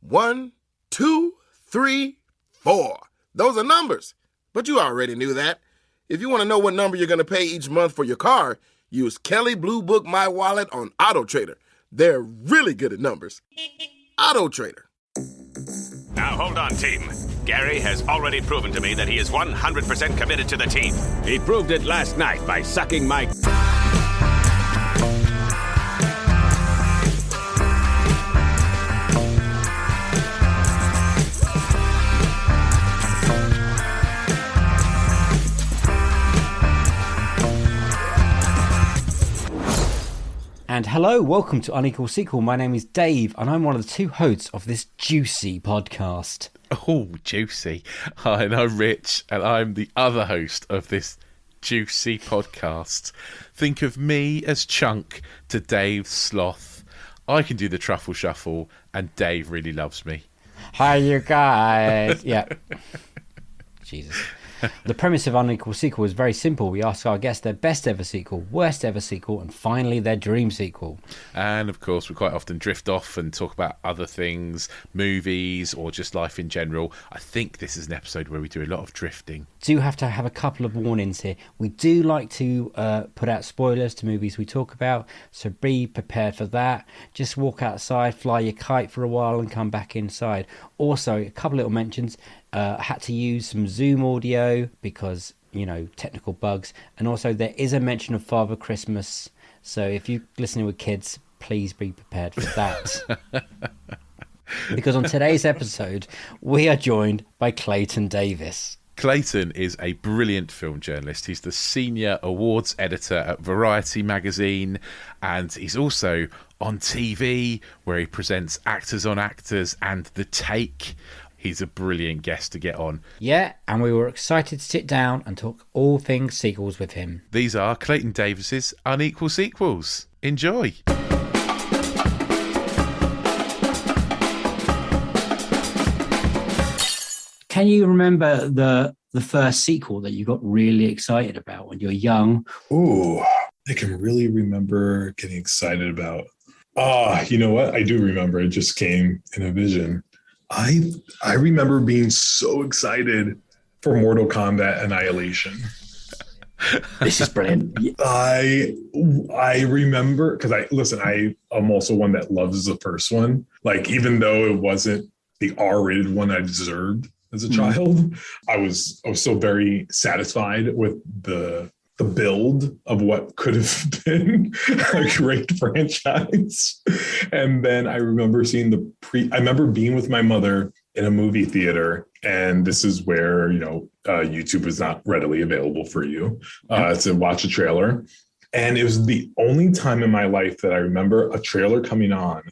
1, 2, 3, 4. Those are numbers, but you already knew that. If you want to know what number you're going to pay each month for your car, use Kelley Blue Book My Wallet on Auto Trader. They're really good at numbers. Auto Trader. Now hold on, team. Gary has already proven to me that he is 100% committed to the team. He proved it last night by sucking my... And hello, welcome to Unequal Sequel. My name is Dave, and I'm one of the two hosts of this juicy podcast. Oh, juicy. Hi, and I'm Rich, and I'm the other host of this juicy podcast. Think of me as Chunk to Dave's Sloth. I can do the truffle shuffle, and Dave really loves me. Hi, you guys. Yeah. Jesus. The premise of Unequal Sequel is very simple. We ask our guests their best ever sequel, worst ever sequel, and finally their dream sequel. And of course, we quite often drift off and talk about other things, movies, or just life in general. I think this is an episode where we do a lot of drifting. Do have to have a couple of warnings here. We do like to put out spoilers to movies we talk about, so be prepared for that. Just walk outside, fly your kite for a while, and come back inside. Also, a couple little mentions. Had to use some Zoom audio because, you know, technical bugs. And also there is a mention of Father Christmas. So if you're listening with kids, please be prepared for that. Because on today's episode, we are joined by Clayton Davis. Clayton is a brilliant film journalist. He's the senior awards editor at Variety magazine, and he's also on TV where he presents Actors on Actors and The Take. He's a brilliant guest to get on. Yeah, and we were excited to sit down and talk all things sequels with him. These are Clayton Davis's Unequal Sequels. Enjoy. Can you remember the first sequel that you got really excited about when you were young? Ooh, I can really remember getting excited about. You know what? I do remember. It just came in a vision. I remember being so excited for Mortal Kombat Annihilation. This is brilliant. I remember because I am also one that loves the first one. Like, even though it wasn't the R-rated one I deserved as a child, I was so very satisfied with the build of what could have been a great franchise. And then I remember seeing I remember being with my mother in a movie theater, and this is where, YouTube was not readily available for you to watch a trailer. And it was the only time in my life that I remember a trailer coming on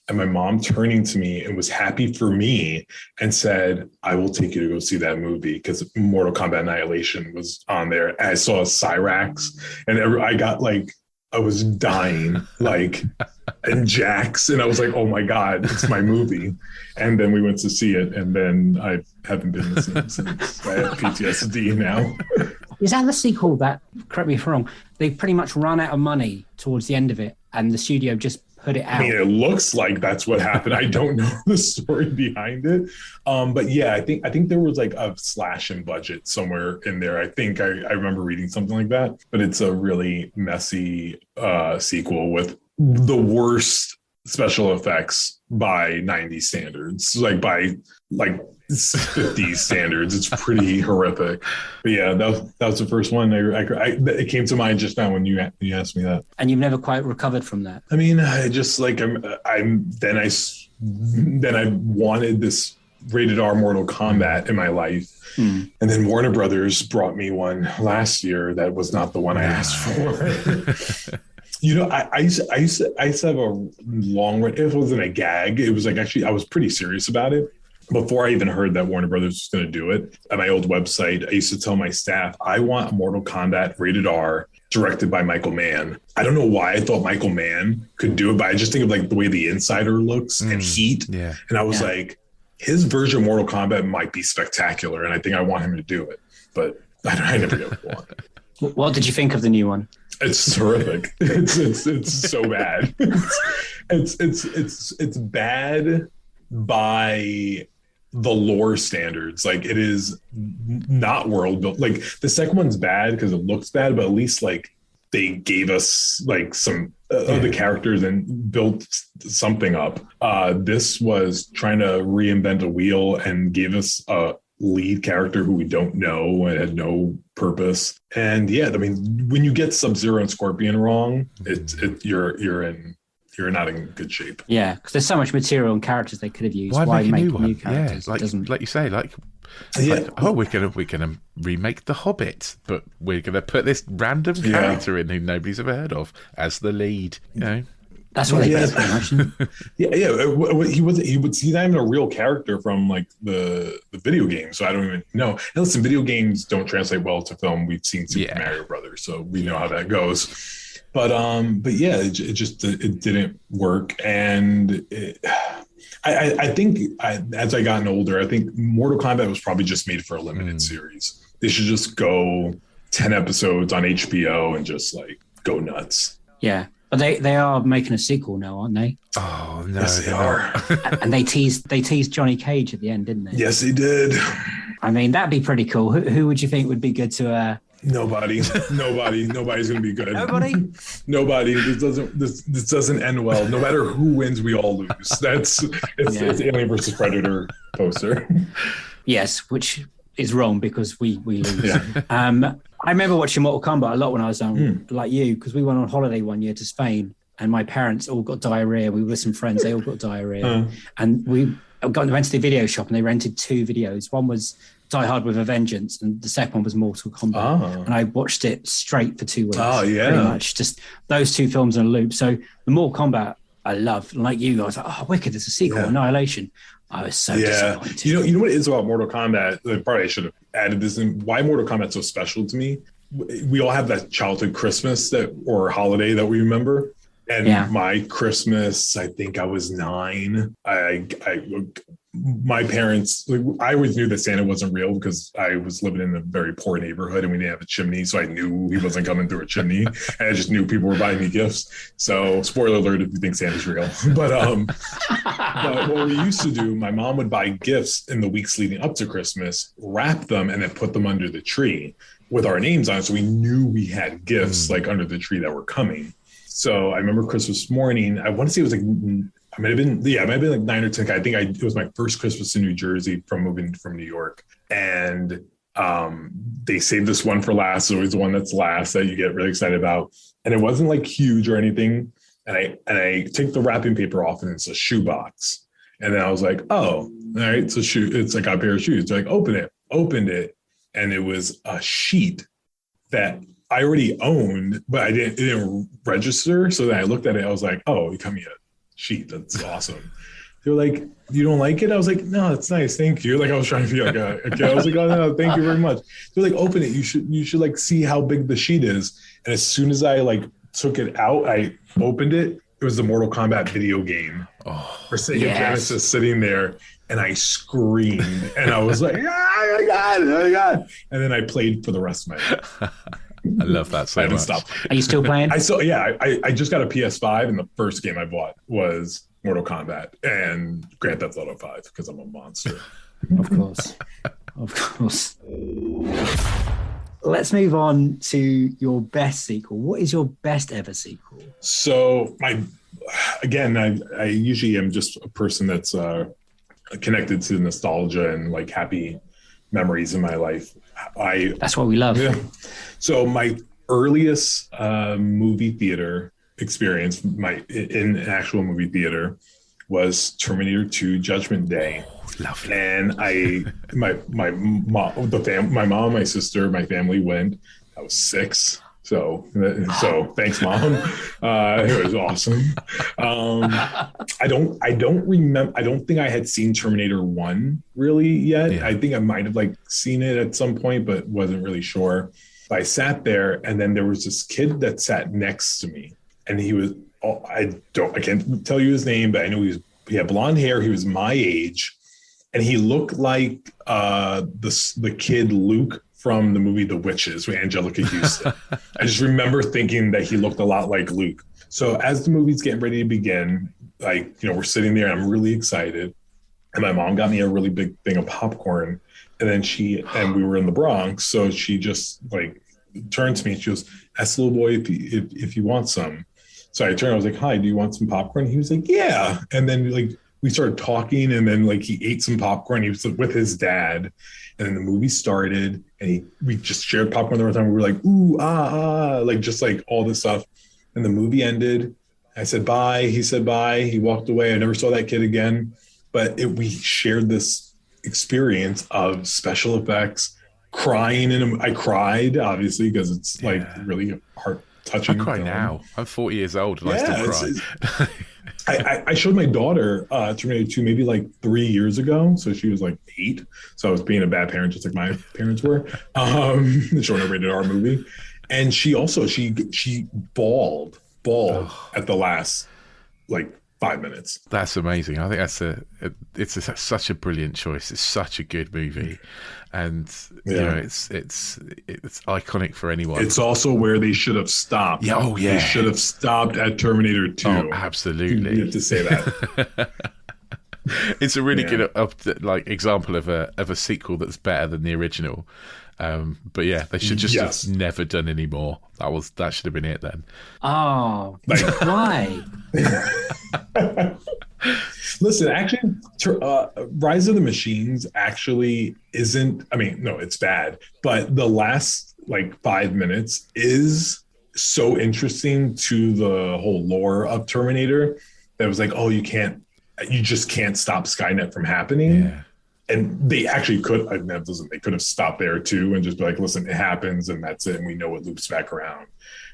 and my mom turning to me and was happy for me and said, I will take you to go see that movie, because Mortal Kombat Annihilation was on there. And I saw Cyrax, and I was dying, and Jax. And I was like, oh my God, it's my movie. And then we went to see it. And then I haven't been the same since. I have PTSD now. Is that the sequel that, correct me if I'm wrong, they pretty much ran out of money towards the end of it and the studio just put it out? I mean, it looks like that's what happened. I don't know the story behind it. But yeah, I think there was like a slash in budget somewhere in there. I think I remember reading something like that, but it's a really messy sequel with the worst special effects by 90s standards, by 50s standards. It's pretty horrific. But yeah, that was the first one. It came to mind just now when you asked me that. And you've never quite recovered from that? I mean, I just then I wanted this rated R Mortal Kombat in my life. And then Warner Brothers brought me one last year that was not the one I asked for. I used to have a long run. It wasn't a gag. It was I was pretty serious about it. Before I even heard that Warner Brothers was going to do it, at my old website, I used to tell my staff, I want Mortal Kombat rated R, directed by Michael Mann. I don't know why I thought Michael Mann could do it, but I just think of the way The Insider looks and Heat. Yeah. And I was like, his version of Mortal Kombat might be spectacular, and I think I want him to do it. But I never get one. What did you think of the new one? It's horrific. It's so bad. It's bad by the lore standards. Like, it is not world built. Like, the second one's bad because it looks bad, but at least like they gave us like some of the characters and built something up. This was trying to reinvent a wheel and gave us a lead character who we don't know and had no purpose. And yeah, I mean, when you get Sub-Zero and Scorpion wrong, you're not in good shape. Yeah, because there's so much material and characters they could have used. Why make new characters? Yeah, like you say, like we're gonna remake The Hobbit, but we're gonna put this random character in who nobody's ever heard of as the lead. You know, that's what they did pretty much. He would see that even a real character from like the video game. So I don't even know. And listen, video games don't translate well to film. We've seen Super Mario Brothers, so we know how that goes. But yeah, it didn't work, and I think as I gotten older, I think Mortal Kombat was probably just made for a limited series. They should just go 10 episodes on HBO and just like go nuts. Yeah, but they are making a sequel now, aren't they? Oh no, yes, they are. And they teased Johnny Cage at the end, didn't they? Yes, they did. I mean, that'd be pretty cool. Who would you think would be good to? Nobody's gonna be good. Nobody. This doesn't end well. No matter who wins, we all lose. It's Alien versus Predator poster. Yes, which is wrong because we lose. Yeah. I remember watching Mortal Kombat a lot when I was like you, because we went on holiday one year to Spain, and my parents all got diarrhea. We were with some friends; they all got diarrhea, and we went to the video shop and they rented 2 videos. One was Die Hard with a Vengeance, and the second one was Mortal Kombat. And I watched it straight for 2 weeks. Oh yeah, pretty much just those 2 films in a loop. So the Mortal Kombat I loved. Like you, I was like, oh, wicked! There's a sequel, Annihilation. I was so disappointed. You know what it is about Mortal Kombat? Probably I should have added this in. Why Mortal Kombat's so special to me? We all have that childhood Christmas or holiday that we remember. And my Christmas, I think I was 9. My parents, I always knew that Santa wasn't real because I was living in a very poor neighborhood and we didn't have a chimney. So I knew he wasn't coming through a chimney. And I just knew people were buying me gifts. So spoiler alert if you think Santa's real. But what we used to do, my mom would buy gifts in the weeks leading up to Christmas, wrap them, and then put them under the tree with our names on it. So we knew we had gifts like under the tree that were coming. So I remember Christmas morning, I want to say it was like, it might have been like 9 or 10. I think it was my first Christmas in New Jersey from moving from New York. And they saved this one for last. So it was the one that's last that you get really excited about. And it wasn't like huge or anything. And I take the wrapping paper off and it's a shoebox. And then I was like, oh, all right, it's a shoe. It's like a pair of shoes. They're like, open it. Opened it. And it was a sheet that I already owned, but it didn't register. So then I looked at it. I was like, oh, you got me a sheet. That's awesome. They were like, you don't like it? I was like, no, it's nice. Thank you. Like I was trying to feel like a kid. I was like, oh no, thank you very much. They're like, open it. You should like see how big the sheet is. And as soon as I like took it out, I opened it. It was the Mortal Kombat video game for Sega Genesis sitting there. And I screamed and I was like, oh my God. And then I played for the rest of my life. I love that so much. I haven't stopped. Are you still playing? I just got a PS5 and the first game I bought was Mortal Kombat and Grand Theft Auto 5 because I'm a monster. Of course. Let's move on to your best sequel. What is your best ever sequel? So I usually am just a person that's connected to nostalgia and like happy memories in my life. That's what we love. Yeah. So my earliest movie theater experience, in an actual movie theater, was Terminator 2: Judgment Day. Lovely. And my mom, my sister, my family went. I was 6. So thanks, Mom. It was awesome. I don't remember. I don't think I had seen Terminator 1 really yet. Yeah. I think I might have like seen it at some point, but wasn't really sure. I sat there, and then there was this kid that sat next to me, and he was. I can't tell you his name, but I know he had blonde hair. He was my age, and he looked like the kid Luke from the movie The Witches with Angelica Houston. I just remember thinking that he looked a lot like Luke. So as the movie's getting ready to begin, we're sitting there and I'm really excited. and my mom got me a really big thing of popcorn. And then we were in the Bronx, so she just like turned to me and she goes, "Ask the little boy if you want some." So I turned, I was like, "Hi, do you want some popcorn?" He was like, "Yeah." And then like we started talking, and then like he ate some popcorn. He was with his dad, and then the movie started, and we just shared popcorn the whole time. We were like, "Ooh, like just like all this stuff." And the movie ended. I said bye. He said bye. He walked away. I never saw that kid again. But we shared this experience of special effects, crying, and I cried obviously because it's like really heart touching. I cry now. I'm 40 years old and I still cry. I showed my daughter Terminator 2 maybe like 3 years ago. So she was like 8. So I was being a bad parent just like my parents were. Showing a rated R movie. And she bawled at the last like 5 minutes. That's amazing. I think it's such a brilliant choice. It's such a good movie, and you know, it's iconic for anyone. It's also where they should have stopped. Yeah, oh yeah, they should have stopped at Terminator 2. Oh, absolutely. You have to say that. It's a really good like example of a sequel that's better than the original. But yeah, they should just have never done any more. That should have been it then. Oh, why? Listen, actually, Rise of the Machines actually isn't. I mean, no, it's bad, but the last like 5 minutes is so interesting to the whole lore of Terminator that was like, oh, you just can't stop Skynet from happening. Yeah. And they actually could. They could have stopped there too and just be like, "Listen, it happens, and that's it, and we know it loops back around."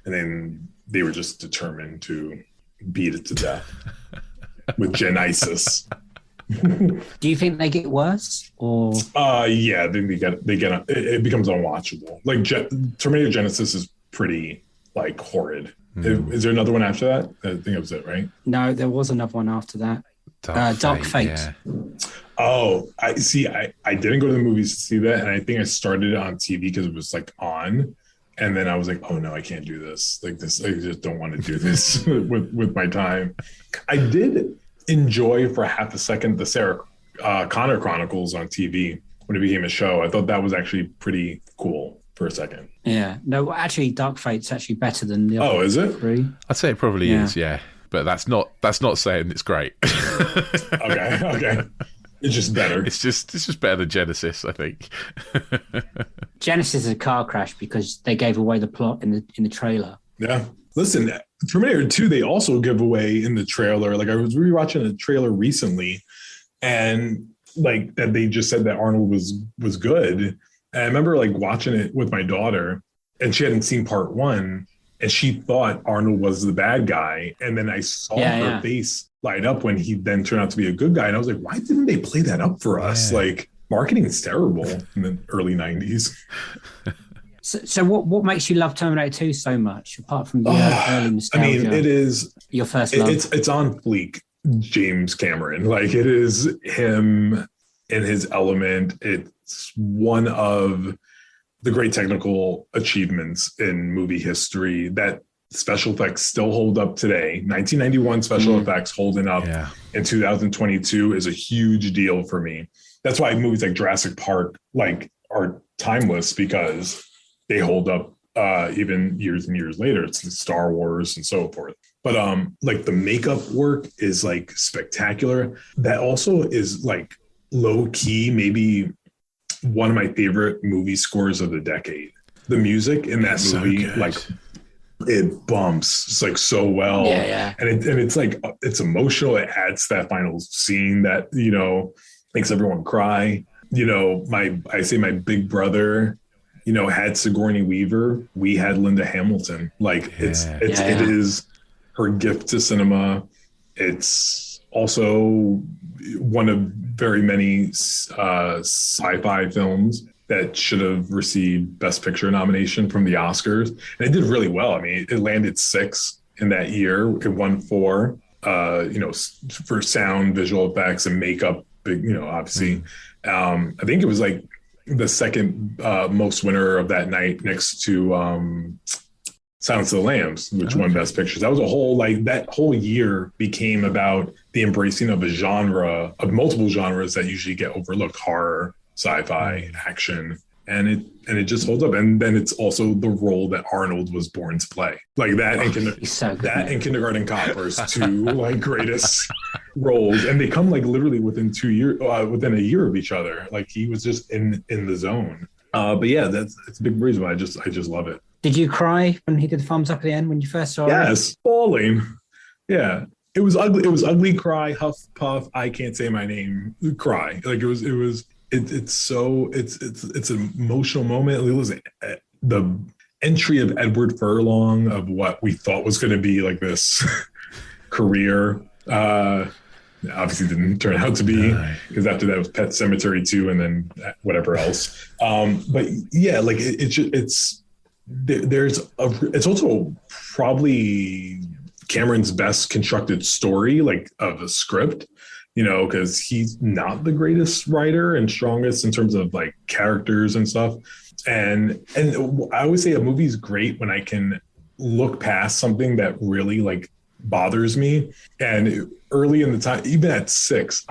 And then they were just determined to beat it to death with Genesis. Do you think they get worse, or? Yeah, then they get it becomes unwatchable. Like Terminator Genesis is pretty like horrid. Is there another one after that? I think that was it, right? No, there was another one after that. Dark Fate. Yeah. Oh, I see. I didn't go to the movies to see that, and I think I started it on TV because it was like on, and then I was like, oh no, I can't do this. Like this, I just don't want to do this with my time. I did enjoy for half a second the Sarah Connor Chronicles on TV when it became a show. I thought that was actually pretty cool for a second. Yeah. No, actually, Dark Fate's actually better than the other. Oh, is it? Three. I'd say it probably is. Yeah, but that's not saying it's great. Okay. It's just better. It's just better than Genesis, I think. Genesis is a car crash because they gave away the plot in the trailer. Yeah. Listen, Terminator 2, they also give away in the trailer. Like I was rewatching a trailer recently, and like that they just said that Arnold was good. And I remember like watching it with my daughter, and she hadn't seen part 1, and she thought Arnold was the bad guy. And then I saw her face light up when he then turned out to be a good guy. And I was like, why didn't they play that up for us? Like marketing is terrible in the early 90s. So what makes you love Terminator 2 so much, apart from the early nostalgia? I mean, it is your first love. It's on fleek, James Cameron. Like it is him in his element. It's one of the great technical achievements in movie history that special effects still hold up today. 1991 special effects holding up in 2022 is a huge deal for me. That's why movies like Jurassic Park like are timeless, because they hold up even years and years later. It's Star Wars and so forth. But like the makeup work is like spectacular. That also is like low key, maybe one of my favorite movie scores of the decade. The music in that movie, like it bumps. It's like so well. Yeah. And it's like, it's emotional. It adds that final scene that, you know, makes everyone cry. You know, my big brother, you know, had Sigourney Weaver. We had Linda Hamilton. Like it is her gift to cinema. It's also one of very many sci-fi films that should have received Best Picture nomination from the Oscars. And it did really well. I mean, it landed 6 in that year. It won 4, you know, for sound, visual effects, and makeup. You know, obviously, I think it was like the second most winner of that night, next to Silence of the Lambs, which won Best Picture. That was a whole, like, that whole year became about the embracing of a genre, of multiple genres that usually get overlooked: horror, sci-fi, action. And it just holds up. And then it's also the role that Arnold was born to play. Like that and Kindergarten Cop are his two like greatest roles. And they come like literally within 2 years, within a year of each other. Like he was just in the zone. But yeah, that's a big reason why I just love it. Did you cry when he did the thumbs up at the end when you first saw it? Yes, bawling. Yeah. It was ugly. It was ugly cry, huff, puff, I can't say my name, cry. Like it's an emotional moment. It was the entry of Edward Furlong of what we thought was going to be like this career. Obviously didn't turn out to be, because after that was Pet Sematary 2 and then whatever else. But yeah, like it's also probably Cameron's best constructed story, like of a script. You know, because he's not the greatest writer and strongest in terms of like characters and stuff. And I always say a movie's great when I can look past something that really like bothers me. And early in the time, even at 6,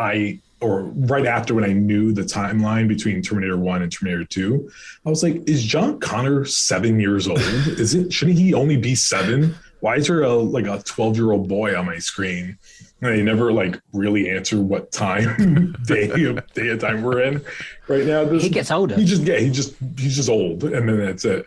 or right after, when I knew the timeline between Terminator 1 and Terminator 2, I was like, is John Connor 7 years old? Shouldn't he only be 7? Why is there a 12-year-old boy on my screen? And they never like really answer what time day of time we're in right now. He gets older. He's just old, and then that's it.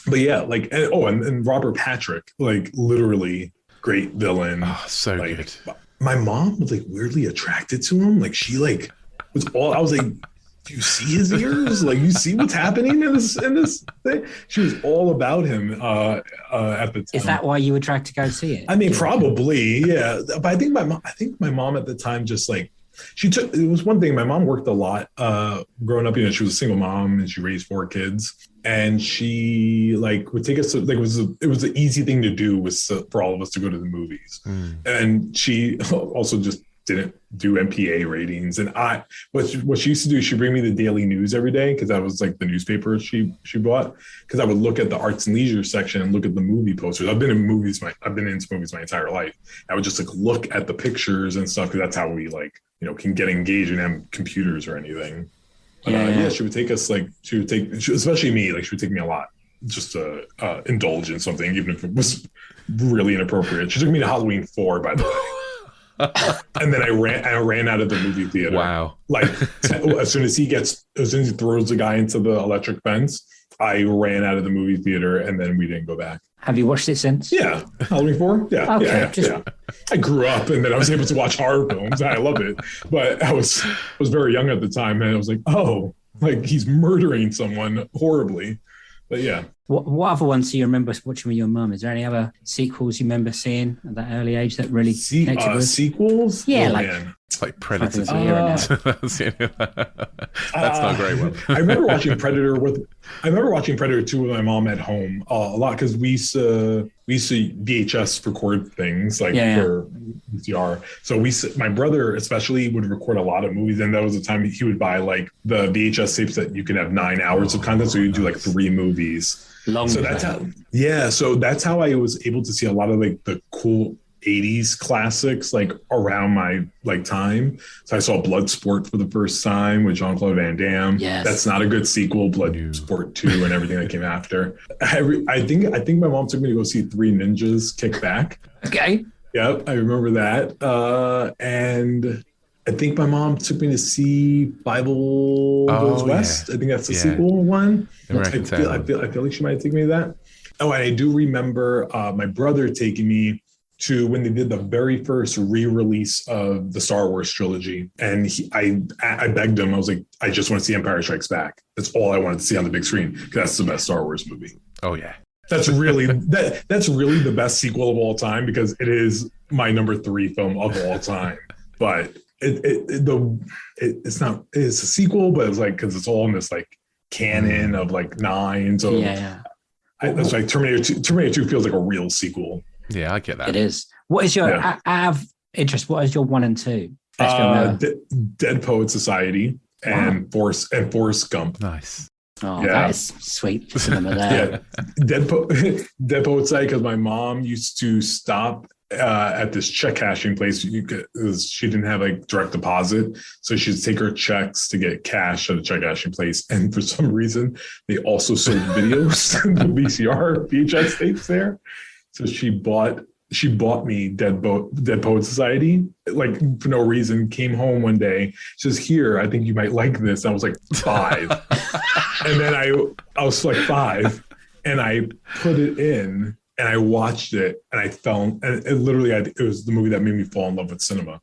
But yeah, like and Robert Patrick, like literally great villain. Oh, so like, good. My mom was like weirdly attracted to him. Like she like was all. I was like, do you see his ears? Like you see what's happening in this thing? She was all about him at the time. Is that why you were dragged to go see it? I mean, probably, yeah. But I think my mom at the time just like it was one thing. My mom worked a lot growing up. You know, she was a single mom and she raised 4 kids. And she like would take us to, like it was the easy thing to do was for all of us to go to the movies. And she also just didn't do MPA ratings. And what she used to do, she'd bring me the Daily News every day, because that was like the newspaper she bought, because I would look at the arts and leisure section and look at the movie posters. I've been into movies my entire life. I would just like look at the pictures and stuff, because that's how we like, you know, can get engaged and have computers or anything. But yeah, she would take us especially me, like she would take me a lot just to indulge in something, even if it was really inappropriate. She took me to Halloween 4, by the way. And then I ran out of the movie theater. Wow. Like as soon as he throws the guy into the electric fence, I ran out of the movie theater, and then we didn't go back. Have you watched it since? Yeah. Halloween 4? Yeah. Okay, yeah. I grew up, and then I was able to watch horror films. I love it. But I was very young at the time, and I was like, oh, like he's murdering someone horribly. But yeah. What other ones do you remember watching with your mum? Is there any other sequels you remember seeing at that early age that really connected with? Sequels? Yeah, like Predator. That's not a great one. I remember watching Predator 2 with my mom at home a lot, because we used to VHS record things for VCR. So my brother especially would record a lot of movies, and that was the time he would buy like the VHS tapes that you can have 9 hours of content. So you'd do like 3 movies. So that's how I was able to see a lot of like the cool 80s classics like around my like time. So I saw Bloodsport for the first time with Jean-Claude Van Damme. Yes. That's not a good sequel. Bloodsport 2 and everything that came after. I think my mom took me to go see 3 Ninjas Kick Back. Okay. Yep, I remember that. And I think my mom took me to see Bible Goes West. I think that's the sequel one. I feel like she might take me to that. Oh, and I do remember my brother taking me to when they did the very first re-release of the Star Wars trilogy. And I begged him, I was like, I just want to see Empire Strikes Back. That's all I wanted to see on the big screen, because that's the best Star Wars movie. Oh, yeah. That's really the best sequel of all time, because it is my number 3 film of all time. But it's a sequel, but it's like, because it's all in this like canon of like 9. So that's like Terminator 2 feels like a real sequel. Yeah, I get that. It is. What is your out of interest? What is your 1 and 2? Dead Poet Society and Forrest Gump. Nice. Oh, Yeah. that is sweet cinema there. Yeah, Dead Poet Society, because my mom used to stop at this check cashing place. She didn't have like direct deposit, so she'd take her checks to get cash at a check cashing place. And for some reason, they also sold videos, the VHS tapes there. So she bought me Dead Poet Society, like for no reason. Came home one day, she says, "Here, I think you might like this." I was like 5, and then I was like 5, and I put it in. And I watched it, and I fell. And it was the movie that made me fall in love with cinema.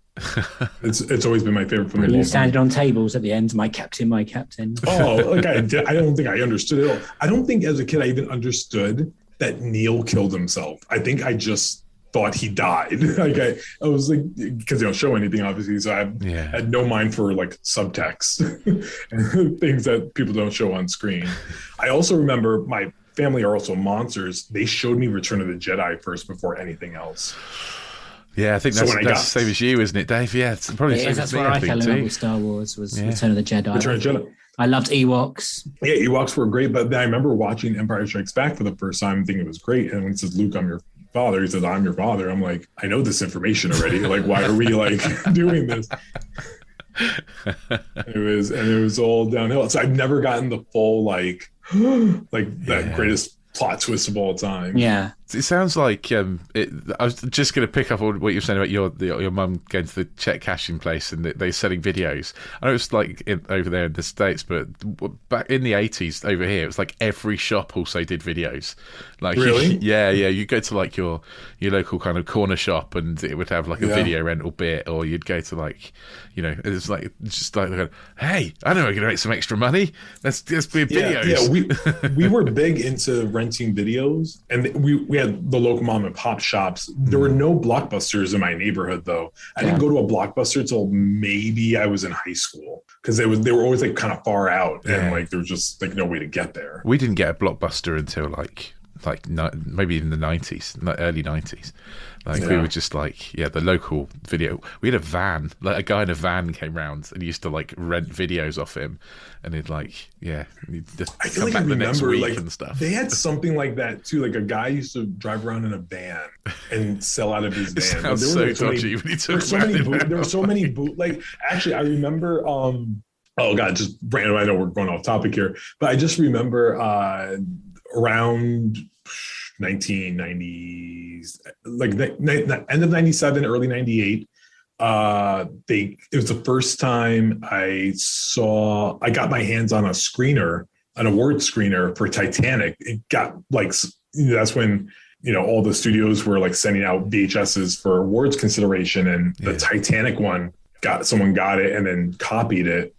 It's always been my favorite film. You standing on tables at the end, my captain. Oh, like I don't think I understood it all. I don't think as a kid I even understood that Neil killed himself. I think I just thought he died. Like I was like, because they don't show anything, obviously. So I had no mind for like subtext and things that people don't show on screen. I also remember my family are also monsters. They showed me Return of the Jedi first before anything else. Yeah, I think that's the same as you, isn't it, Dave? Yeah, it's probably the same that's as me, where I think, fell in love with Star Wars, was Return of the Jedi. Return of the Jedi. I loved Ewoks. Yeah, Ewoks were great, but then I remember watching Empire Strikes Back for the first time and thinking it was great. And when he says, "Luke, I'm your father," he says, "I'm your father." I'm like, I know this information already. Like, why are we like doing this? It was all downhill. So I've never gotten the full that greatest plot twist of all time. Yeah. It sounds like I was just going to pick up on what you were saying about your mum going to the check cashing place and they're selling videos. I know it's like over there in the States, but back in the 80s over here, it was like every shop also did videos. Like, really? Yeah. You go to like your local kind of corner shop and it would have like a video rental bit, or you'd go to like, it's like just like, hey, I know we're going to make some extra money. Let's be videos. Yeah, we were big into renting videos, and we had the local mom and pop shops. There were no Blockbusters in my neighborhood, though. I didn't go to a Blockbuster until maybe I was in high school, because they were always like kind of far out, and like there was just like no way to get there. We didn't get a Blockbuster until like maybe in the 90s, early 90s. We were just like, the local video. We had a van, like a guy in a van came round and he used to like rent videos off him, and he'd like, he'd just I feel come like back I the next remember week like and stuff. they had something like that too. Like a guy used to drive around in a van and sell out of his van. It sounds so dodgy when you talk about it. There were so many like actually I remember oh god, just random. I know we're going off topic here, but I just remember around 1990s, like end of 97, early 98. It was the first time I got my hands on an award screener for Titanic. It got like, that's when all the studios were like sending out VHSs for awards consideration, and the Titanic one someone got it and then copied it,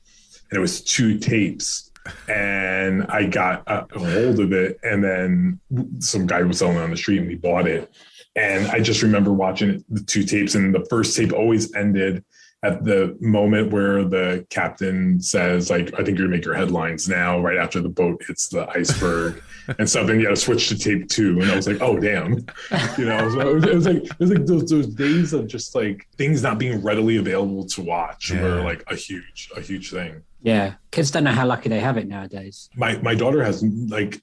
and it was 2 tapes. And I got a hold of it, and then some guy was selling it on the street, and we bought it. And I just remember watching the 2 tapes, and the first tape always ended at the moment where the captain says, like, "I think you're gonna make your headlines now," right after the boat hits the iceberg and stuff. And you got to switch to tape 2. And I was like, oh damn, so it was like those days of just like things not being readily available to watch were like a huge thing. Yeah, kids don't know how lucky they have it nowadays. My daughter has like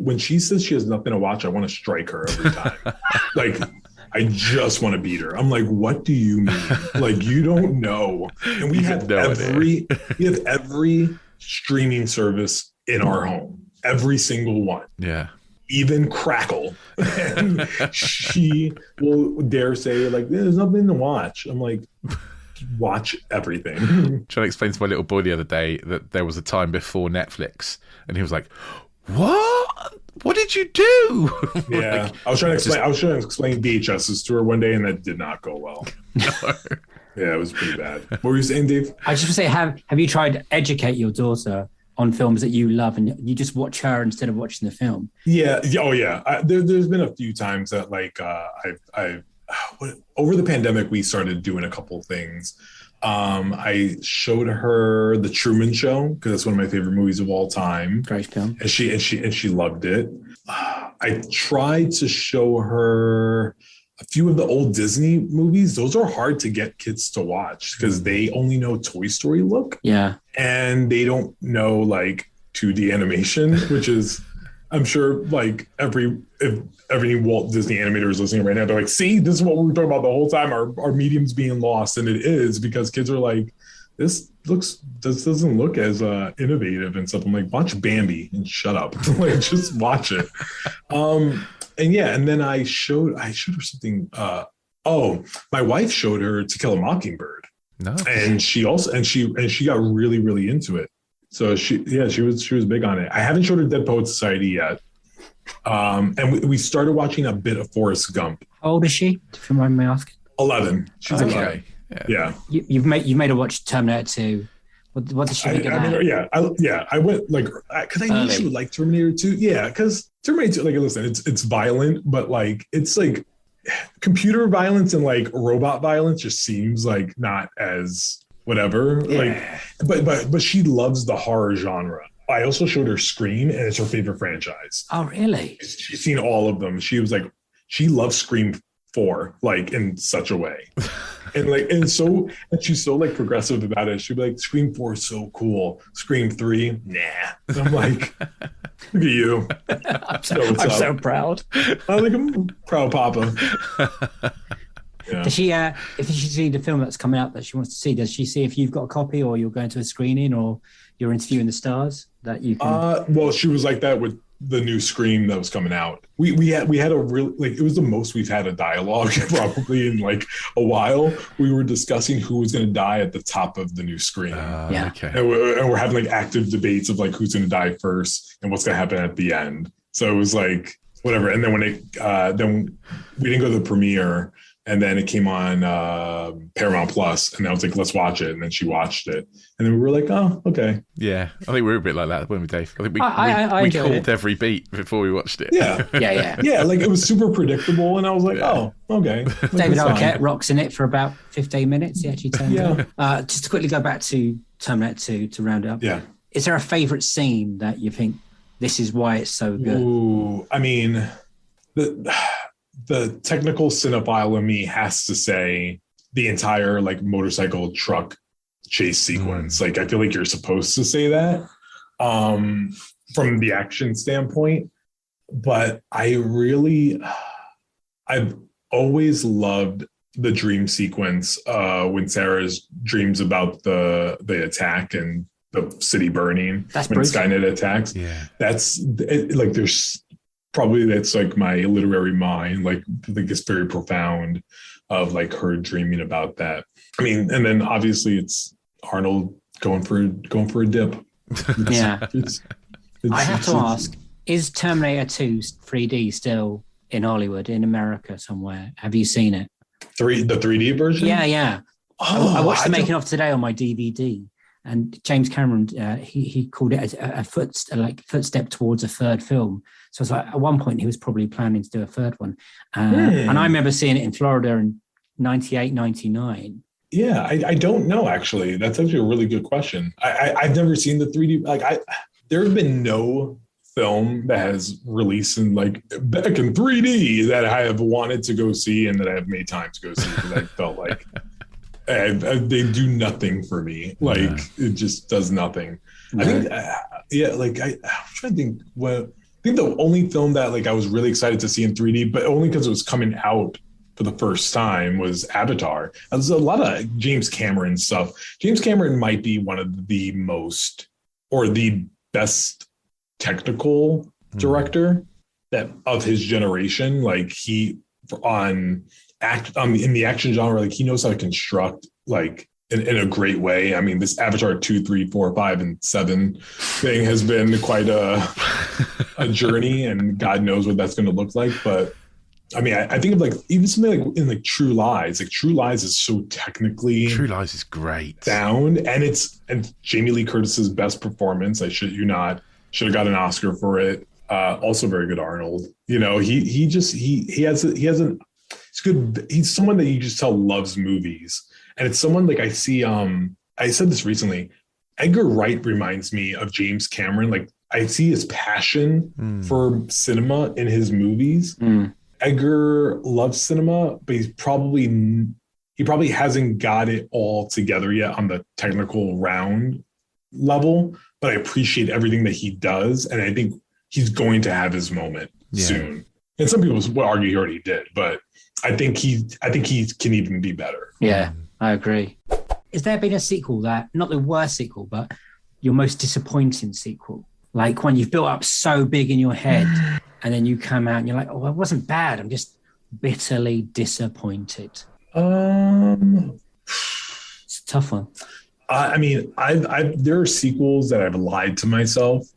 when she says she has nothing to watch, I want to strike her every time. Like, I just want to beat her. I'm like, what do you mean? Like, you don't know. And we have every streaming service in our home, every single one. Yeah. Even Crackle. And she will dare say, like, there's nothing to watch. I'm like, watch everything. Trying to explain to my little boy the other day that there was a time before Netflix, and he was like, what did you do? Yeah. Like, I was trying to explain VHSs to her one day, and that did not go well. No. Yeah, it was pretty bad. What were you saying, Dave? I was just say, have you tried to educate your daughter on films that you love, and you just watch her instead of watching the film? Yeah. Oh yeah. There's been a few times that like over the pandemic, we started doing a couple things. I showed her The Truman Show, because that's one of my favorite movies of all time. Great film. And she loved it. I tried to show her a few of the old Disney movies. Those are hard to get kids to watch because they only know Toy Story look. Yeah. And they don't know like 2D animation, which is, I'm sure, like if every Walt Disney animator is listening right now, they're like, see, this is what we were talking about the whole time. Our medium's being lost. And it is, because kids are like, this doesn't look as innovative and stuff. I'm like, watch Bambi and shut up. Like, just watch it. And then I showed her something. My wife showed her To Kill a Mockingbird. Nice. And she got really, really into it. So she was big on it. I haven't showed her Dead Poets Society yet. And we started watching a bit of Forrest Gump. How old is she, if you mind me asking? 11. She's Okay. 11. Yeah. You've made her watch Terminator 2. What did she think of that? I went like, because I knew she would like Terminator 2. Yeah, because Terminator 2, like, listen, it's violent, but like, it's like computer violence and like robot violence just seems like not as whatever. Yeah. Like, but she loves the horror genre. I also showed her Scream, and it's her favorite franchise. Oh, really? She's seen all of them. She was like, she loves Scream 4, like, in such a way. And she's so like progressive about it. She'd be like, Scream 4 is so cool. Scream 3, nah. And I'm like, look at you. I'm so proud. I'm a proud papa. Yeah. Does she, if she sees the film that's coming out that she wants to see, does she see if you've got a copy, or you're going to a screening, or you're interviewing the stars that you can? Well, she was like that with the new Scream that was coming out. We had a real, like, it was the most we've had a dialogue probably in like a while. We were discussing who was going to die at the top of the new Scream. Okay. And we're having like active debates of like who's going to die first and what's going to happen at the end. So it was like whatever. And then when then we didn't go to the premiere. And then it came on Paramount Plus, and I was like, let's watch it. And then she watched it. And then we were like, oh, okay. Yeah, I think we were a bit like that, weren't we, Dave? I think we enjoyed called every beat before we watched it. Yeah. Yeah, like it was super predictable. And I was like, oh, okay. David Arquette rocks in it for about 15 minutes. He actually turns up. Just to quickly go back to Terminator 2 to round up. Yeah. Is there a favourite scene that you think this is why it's so good? Ooh, I mean, the technical cinephile in me has to say the entire like motorcycle truck chase sequence. Like, I feel like you're supposed to say that from the action standpoint, but I've always loved the dream sequence when Sarah's dreams about the attack and the city burning. That's when brutal. Skynet attacks. Yeah, that's like there's. Probably that's like my literary mind, like it's very profound of like her dreaming about that. I mean, and then obviously it's Arnold going for a dip. I have to ask, is Terminator 2 3D still in Hollywood, in America somewhere? Have you seen it? The 3D version? Yeah. I watched the making of today on my DVD. And James Cameron, he called it a footstep towards a third film. So it's like at one point he was probably planning to do a third one. And I remember seeing it in Florida in 98, 99. Yeah, I don't know, actually. That's actually a really good question. I've never seen the 3D. Like, there have been no film that has released in like back in 3D that I have wanted to go see and that I have made time to go see, because I felt like they do nothing for me. Like, it just does nothing. I think, I'm trying to think I think the only film that like I was really excited to see in 3D, but only because it was coming out for the first time, was Avatar. There's a lot of James Cameron stuff. James Cameron might be one of the most, or the best technical director that of his generation. Like, in the action genre, like he knows how to construct like in a great way. I mean, this Avatar 2, 3, 4, 5, and 7 thing has been quite a journey, and God knows what that's going to look like. But I mean, I think of like even something like in like True Lies. Like, True Lies is so technically, True Lies is great, sound, and Jamie Lee Curtis's best performance. I shit you not, should have got an Oscar for it. Also very good Arnold. You know, he's good. He's someone that you just tell loves movies. And it's someone like I see, I said this recently, Edgar Wright reminds me of James Cameron. Like, I see his passion for cinema in his movies. Edgar loves cinema, but he probably hasn't got it all together yet on the technical round level, but I appreciate everything that he does. And I think he's going to have his moment soon. And some people will argue he already did, but I think he can even be better. Yeah, I agree. Has there been a sequel that, not the worst sequel, but your most disappointing sequel? Like one you've built up so big in your head and then you come out and you're like, oh, it wasn't bad. I'm just bitterly disappointed. It's a tough one. I mean, there are sequels that I've lied to myself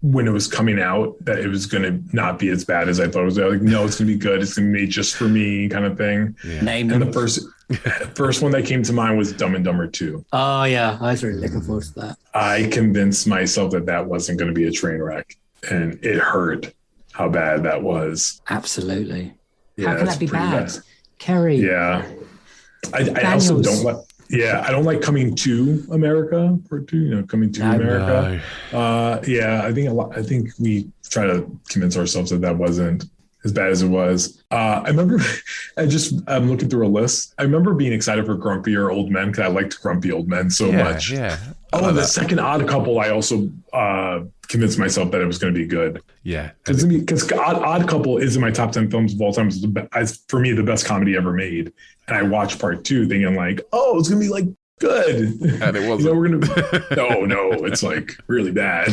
when it was coming out that it was going to not be as bad as I thought it was. Like, no, it's going to be good. It's going to be made just for me, kind of thing. Yeah. Name and them. the first one that came to mind was Dumb and Dumber 2. Oh yeah, I was really looking forward to that. I convinced myself that wasn't going to be a train wreck, and it hurt how bad that was. Absolutely. Yeah, how can that be bad? Kerry. Yeah. I also don't like. Yeah, I don't like Coming to America Part 2. Coming to America. No. Yeah, I think we try to convince ourselves that wasn't as bad as it was. I remember, I'm looking through a list. I remember being excited for Grumpier Old Men because I liked Grumpy Old Men so much. Yeah. The second Odd Couple, I also convinced myself that it was going to be good. Yeah. Because Odd Couple is in my top 10 films of all time. It's for me, the best comedy ever made. And I watched Part 2 thinking like, oh, it's going to be like good. And it wasn't. We're going to no, it's like really bad.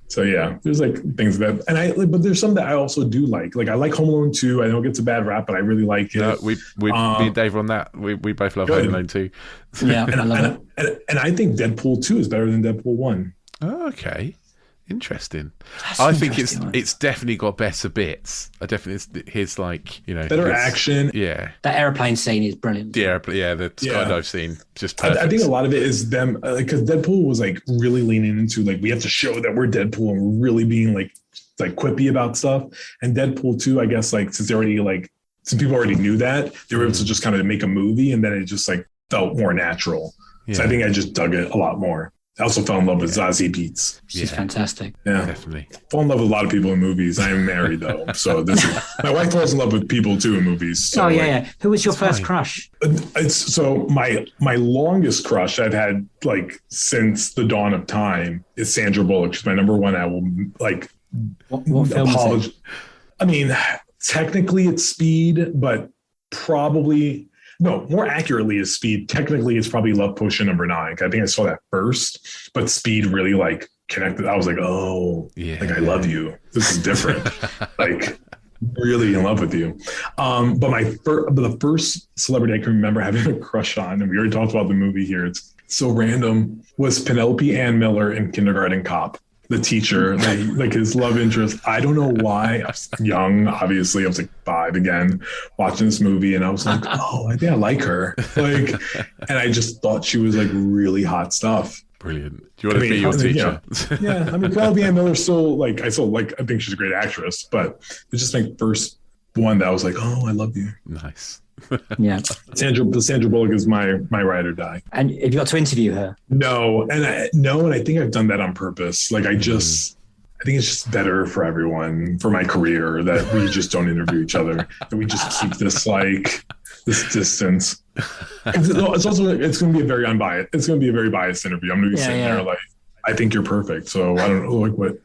So yeah, there's like things that, but there's some that I also do like. Like I like Home Alone 2. I know it gets a bad rap, but I really like it. No, me and Dave on that. We both love Home Alone 2. Yeah, I love it. And I think Deadpool 2 is better than Deadpool 1. Oh, okay. Interesting. That's I think interesting. it's definitely got better bits. I definitely his like better action. Yeah, that airplane scene is brilliant. the skydive scene just perfect. I think a lot of it is them because Deadpool was like really leaning into like we have to show that we're Deadpool and we're really being like quippy about stuff. And Deadpool 2, I guess like since people already knew that, they were able to just kind of make a movie and then it just like felt more natural. Yeah. So I think I just dug it a lot more. I also fell in love with Zazie Beetz. She's fantastic. Yeah, definitely. Fall in love with a lot of people in movies. I am married though, so my wife falls in love with people too in movies. So, Who was your first crush? So my longest crush I've had like since the dawn of time is Sandra Bullock. She's my number one. I will like. What film is it? I mean, technically it's Speed, but probably. No, more accurately is Speed. Technically, it's probably Love Potion number 9. I think I saw that first, but Speed really like connected. I was like, oh, like I love you. This is different. Like really in love with you. But the first celebrity I can remember having a crush on, and we already talked about the movie here. It's so random. Was Penelope Ann Miller in Kindergarten Cop. The teacher, like his love interest. I don't know why. I was young, obviously. I was like 5 again, watching this movie, and I was like, oh, I think I like her. Like, and I just thought she was like really hot stuff. Brilliant. Do you want to be your teacher? Yeah. I mean, Penelope Ann Miller I think she's a great actress, but it's just my first one that I was like, oh, I love you. Nice. Yeah. Sandra Bullock is my ride or die. And have you got to interview her? No, and I think I've done that on purpose. Like I think it's just better for everyone, for my career, that we just don't interview each other, that we just keep this distance. It's going to be a very unbiased. It's going to be a very biased interview. I'm going to be sitting there like, I think you're perfect. So I don't know, like what.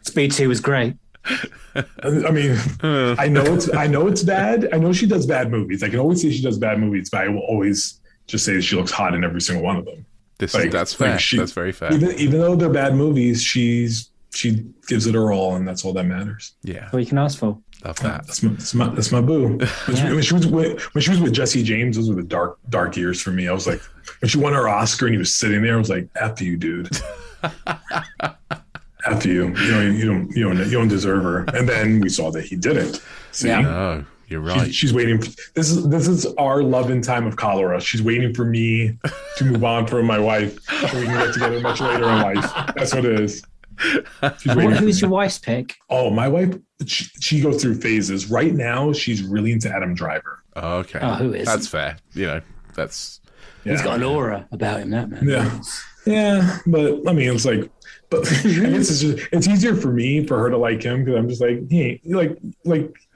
Speed 2 was great. I mean, I know it's bad. I know she does bad movies. I can always say she does bad movies, but I will always just say that she looks hot in every single one of them. That's fair. That's very fair. Even though they're bad movies, she gives it her all, and that's all that matters. Yeah. What you can ask for. Love that. That's my boo. When she was with Jesse James, those were the dark years for me. I was like, when she won her Oscar and he was sitting there, I was like, F you, dude. F you. You don't deserve her. And then we saw that he didn't. See? Yeah. No, you're right. She's waiting. This is our love in time of cholera. She's waiting for me to move on from my wife so we can get together much later in life. That's what it is. Who's your wife's pick? Oh, my wife, she goes through phases. Right now, she's really into Adam Driver. Oh, okay. Oh, who is? That's fair. That's. He's got an aura about him, that man. Yeah. But I mean, it's like, but I guess it's easier for her to like him because I'm just like, hey, like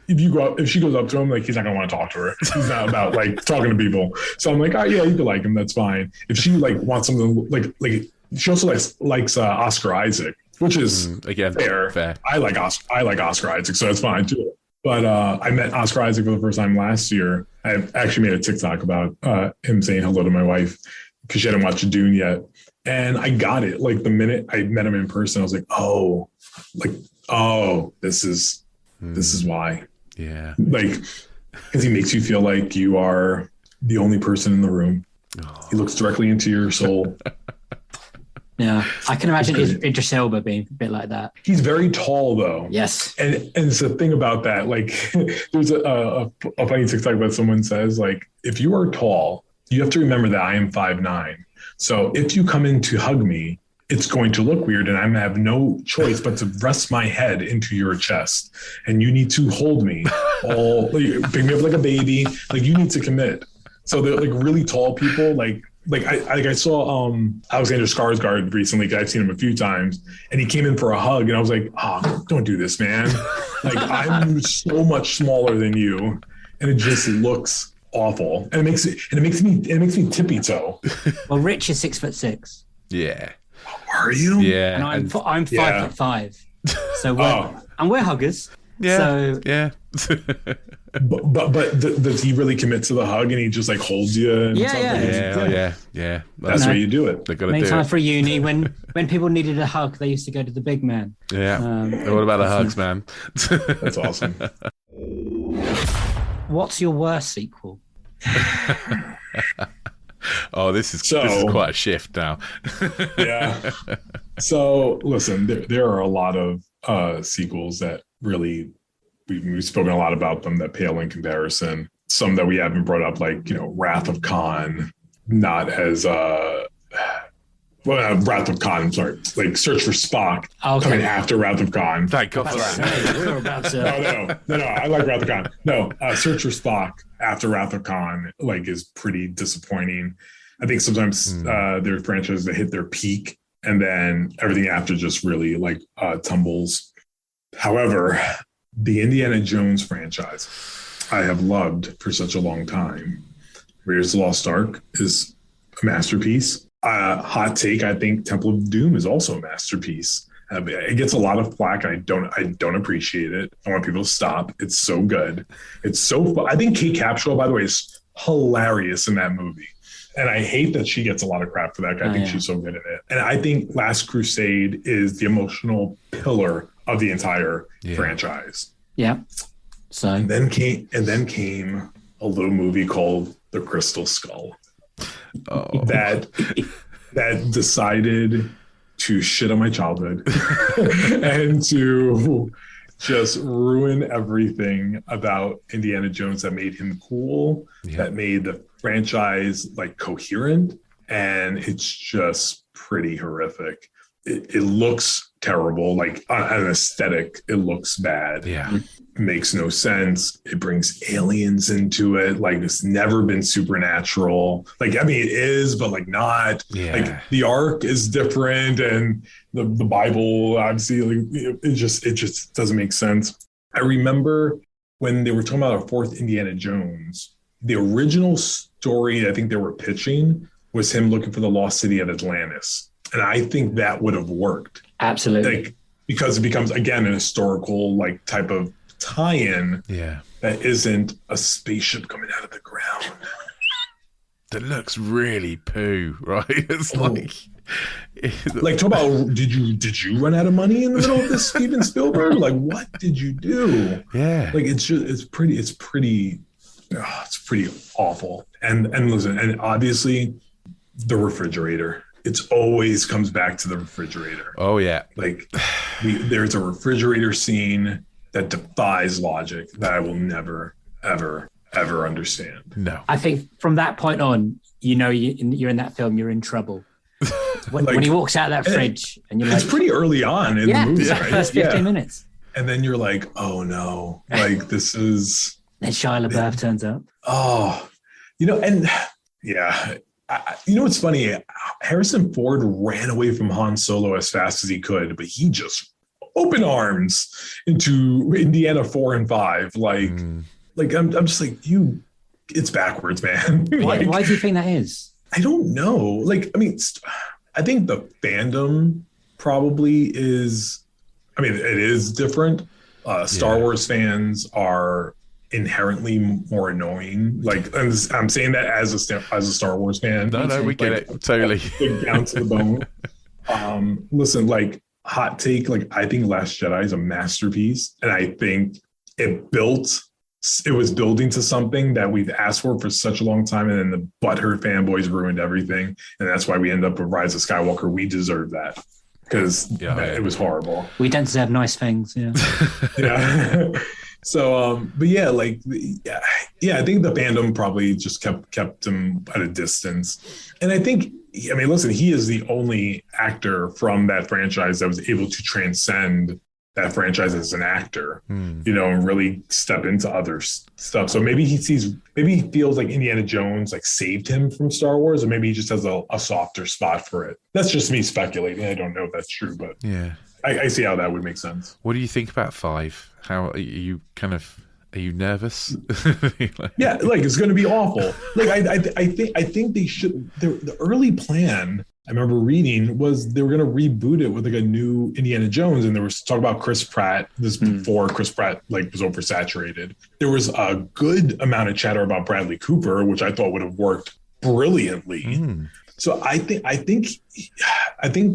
if she goes up to him, like he's not gonna want to talk to her. He's not about like talking to people. So I'm like, oh yeah, you can like him. That's fine. If she like wants something like She also likes Oscar Isaac, which is again fair. I like Oscar Isaac, so that's fine too. But I met Oscar Isaac for the first time last year. I actually made a TikTok about him saying hello to my wife because she hadn't watched Dune yet. And I got it. Like the minute I met him in person, I was like, this is why. Yeah. Like, because he makes you feel like you are the only person in the room. Oh. He looks directly into your soul. Yeah, I can imagine Idris Elba being a bit like that. He's very tall, though. Yes, and it's the thing about that. Like, there's a funny TikTok that someone says, like, if you are tall, you have to remember that I am 5'9". So if you come in to hug me, it's going to look weird, and I'm gonna have no choice but to rest my head into your chest, and you need to hold me, pick me up like a baby. Like, you need to commit. So they're like really tall people, I saw Alexander Skarsgård recently, because I've seen him a few times, and he came in for a hug, and I was like, oh, don't do this, man. Like, I'm so much smaller than you, and it just looks awful, and it makes me tippy toe. Well, Rich is 6'6". Yeah. Are you? Yeah. And I'm 5'5". So we're huggers. Yeah. So yeah. But does he really commit to the hug and he just like holds you? And Yeah. That's where you do it. They got to many do times it. for uni when people needed a hug, they used to go to the big man. Yeah. What about the hugs, man? That's awesome. What's your worst sequel? Oh, this is quite a shift now. Yeah. So listen, there are a lot of sequels that really we've spoken a lot about them that pale in comparison. Some that we haven't brought up, like, Wrath of Khan, not as Wrath of Khan, I'm sorry, like Search for Spock, coming after Wrath of Khan. Thank God for that. We were about to... No, I like Wrath of Khan. No, Search for Spock after Wrath of Khan, like, is pretty disappointing. I think sometimes there are franchises that hit their peak and then everything after just really like tumbles. However, the Indiana Jones franchise I have loved for such a long time. Raiders of the Lost Ark is a masterpiece. Hot take, I think Temple of Doom is also a masterpiece. It gets a lot of flack. I don't appreciate it. I want people to stop. It's so good. It's so fun. I think Kate Capshaw, by the way, is hilarious in that movie. And I hate that she gets a lot of crap for that. I think she's so good in it. And I think Last Crusade is the emotional pillar of the entire franchise. Yeah. So and then came a little movie called The Crystal Skull. Oh. That decided to shit on my childhood and to just ruin everything about Indiana Jones that made him cool, that made the franchise like coherent, and it's just pretty horrific. It looks terrible, like on an aesthetic, it looks bad. Yeah. It makes no sense. It brings aliens into it. Like, it's never been supernatural. Like, I mean, it is, but like not. Yeah. Like, the Ark is different, and the Bible, obviously, like, it just doesn't make sense. I remember when they were talking about a fourth Indiana Jones, the original story I think they were pitching was him looking for the lost city of Atlantis. And I think that would have worked. Absolutely. Like, because it becomes, again, an historical like type of tie-in that isn't a spaceship coming out of the ground. That looks really poo, right? It's like talk about did you run out of money in the middle of this, Steven Spielberg? Like, what did you do? Yeah. Like, it's pretty awful. And listen, and obviously the refrigerator. It's always comes back to the refrigerator. Oh, yeah. Like, there's a refrigerator scene that defies logic that I will never, ever, ever understand. No. I think from that point on, you're in that film, you're in trouble. When he walks out of that fridge and you're like... It's pretty early on in the movie, it's right? Like first 15 minutes. And then you're like, oh, no. Like, this is... Then Shia LaBeouf turns up. Oh, and... Yeah. What's funny? Harrison Ford ran away from Han Solo as fast as he could, but he just open arms into Indiana 4 and 5. Like I'm just like, it's backwards, man. Why do you think that is? I don't know. Like, I mean, I think the fandom probably is, I mean, it is different. Star Wars fans are inherently more annoying. Like, I'm saying that as a Star Wars fan. No, we get it totally down to the bone. Listen, like, hot take. Like, I think Last Jedi is a masterpiece, and I think it was building to something that we've asked for such a long time, and then the butthurt fanboys ruined everything, and that's why we end up with Rise of Skywalker. We deserve that because it was horrible. We don't deserve nice things. Yeah. So, but yeah, like, I think the fandom probably just kept him at a distance, and I think, I mean, listen, he is the only actor from that franchise that was able to transcend that franchise as an actor, and really step into other stuff. So maybe he feels like Indiana Jones like saved him from Star Wars, or maybe he just has a softer spot for it. That's just me speculating. I don't know if that's true, but I see how that would make sense. What do you think about 5? How are you are you nervous? Yeah, like, it's going to be awful. Like, I think they should. The early plan, I remember reading, was they were going to reboot it with like a new Indiana Jones, and there was talk about Chris Pratt. This before Chris Pratt like was oversaturated. There was a good amount of chatter about Bradley Cooper, which I thought would have worked brilliantly. So I think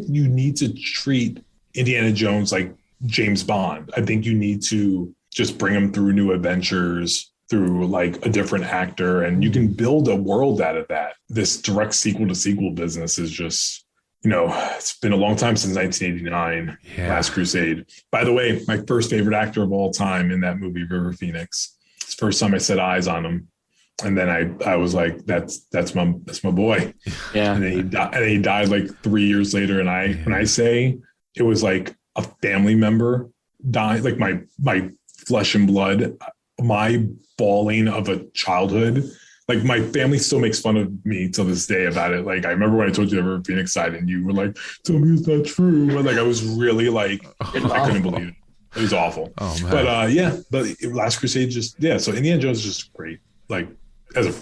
you need to treat Indiana Jones like James Bond. I think you need to just bring him through new adventures, through like a different actor, and you can build a world out of that. This direct sequel to sequel business is just, it's been a long time since 1989, Last Crusade. By the way, my first favorite actor of all time in that movie, River Phoenix. It's the first time I set eyes on him. And then I was like, that's my boy. Yeah. And then he died like 3 years later. And when I say it was like a family member died, like my flesh and blood, my bawling of a childhood. Like, my family still makes fun of me to this day about it. Like, I remember when I told you the River Phoenix side, and you were like, "Tell me it's not true." And like, I was really like, I couldn't believe it. It was awful. Oh, man. But Last Crusade so Indiana Jones is just great. Like, as a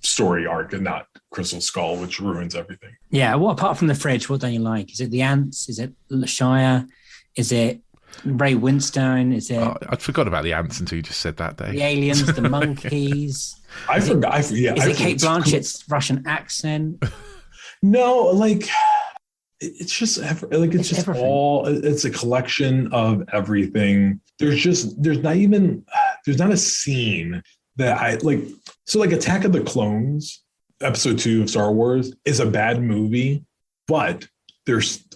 story arc, and not Crystal Skull, which ruins everything. Yeah. What, apart from the fridge, what don't you like? Is it the ants? Is it the Shire? Is it Ray Winstone? Is it? I'd forgot about the ants until you just said that, Dave. The aliens, the monkeys. I forgot. Is it Kate Blanchett's Russian accent? No, like, it's just like, it's just everything. It's a collection of everything. There's not a scene that I like. So like, Attack of the Clones, episode 2 of Star Wars, is a bad movie, but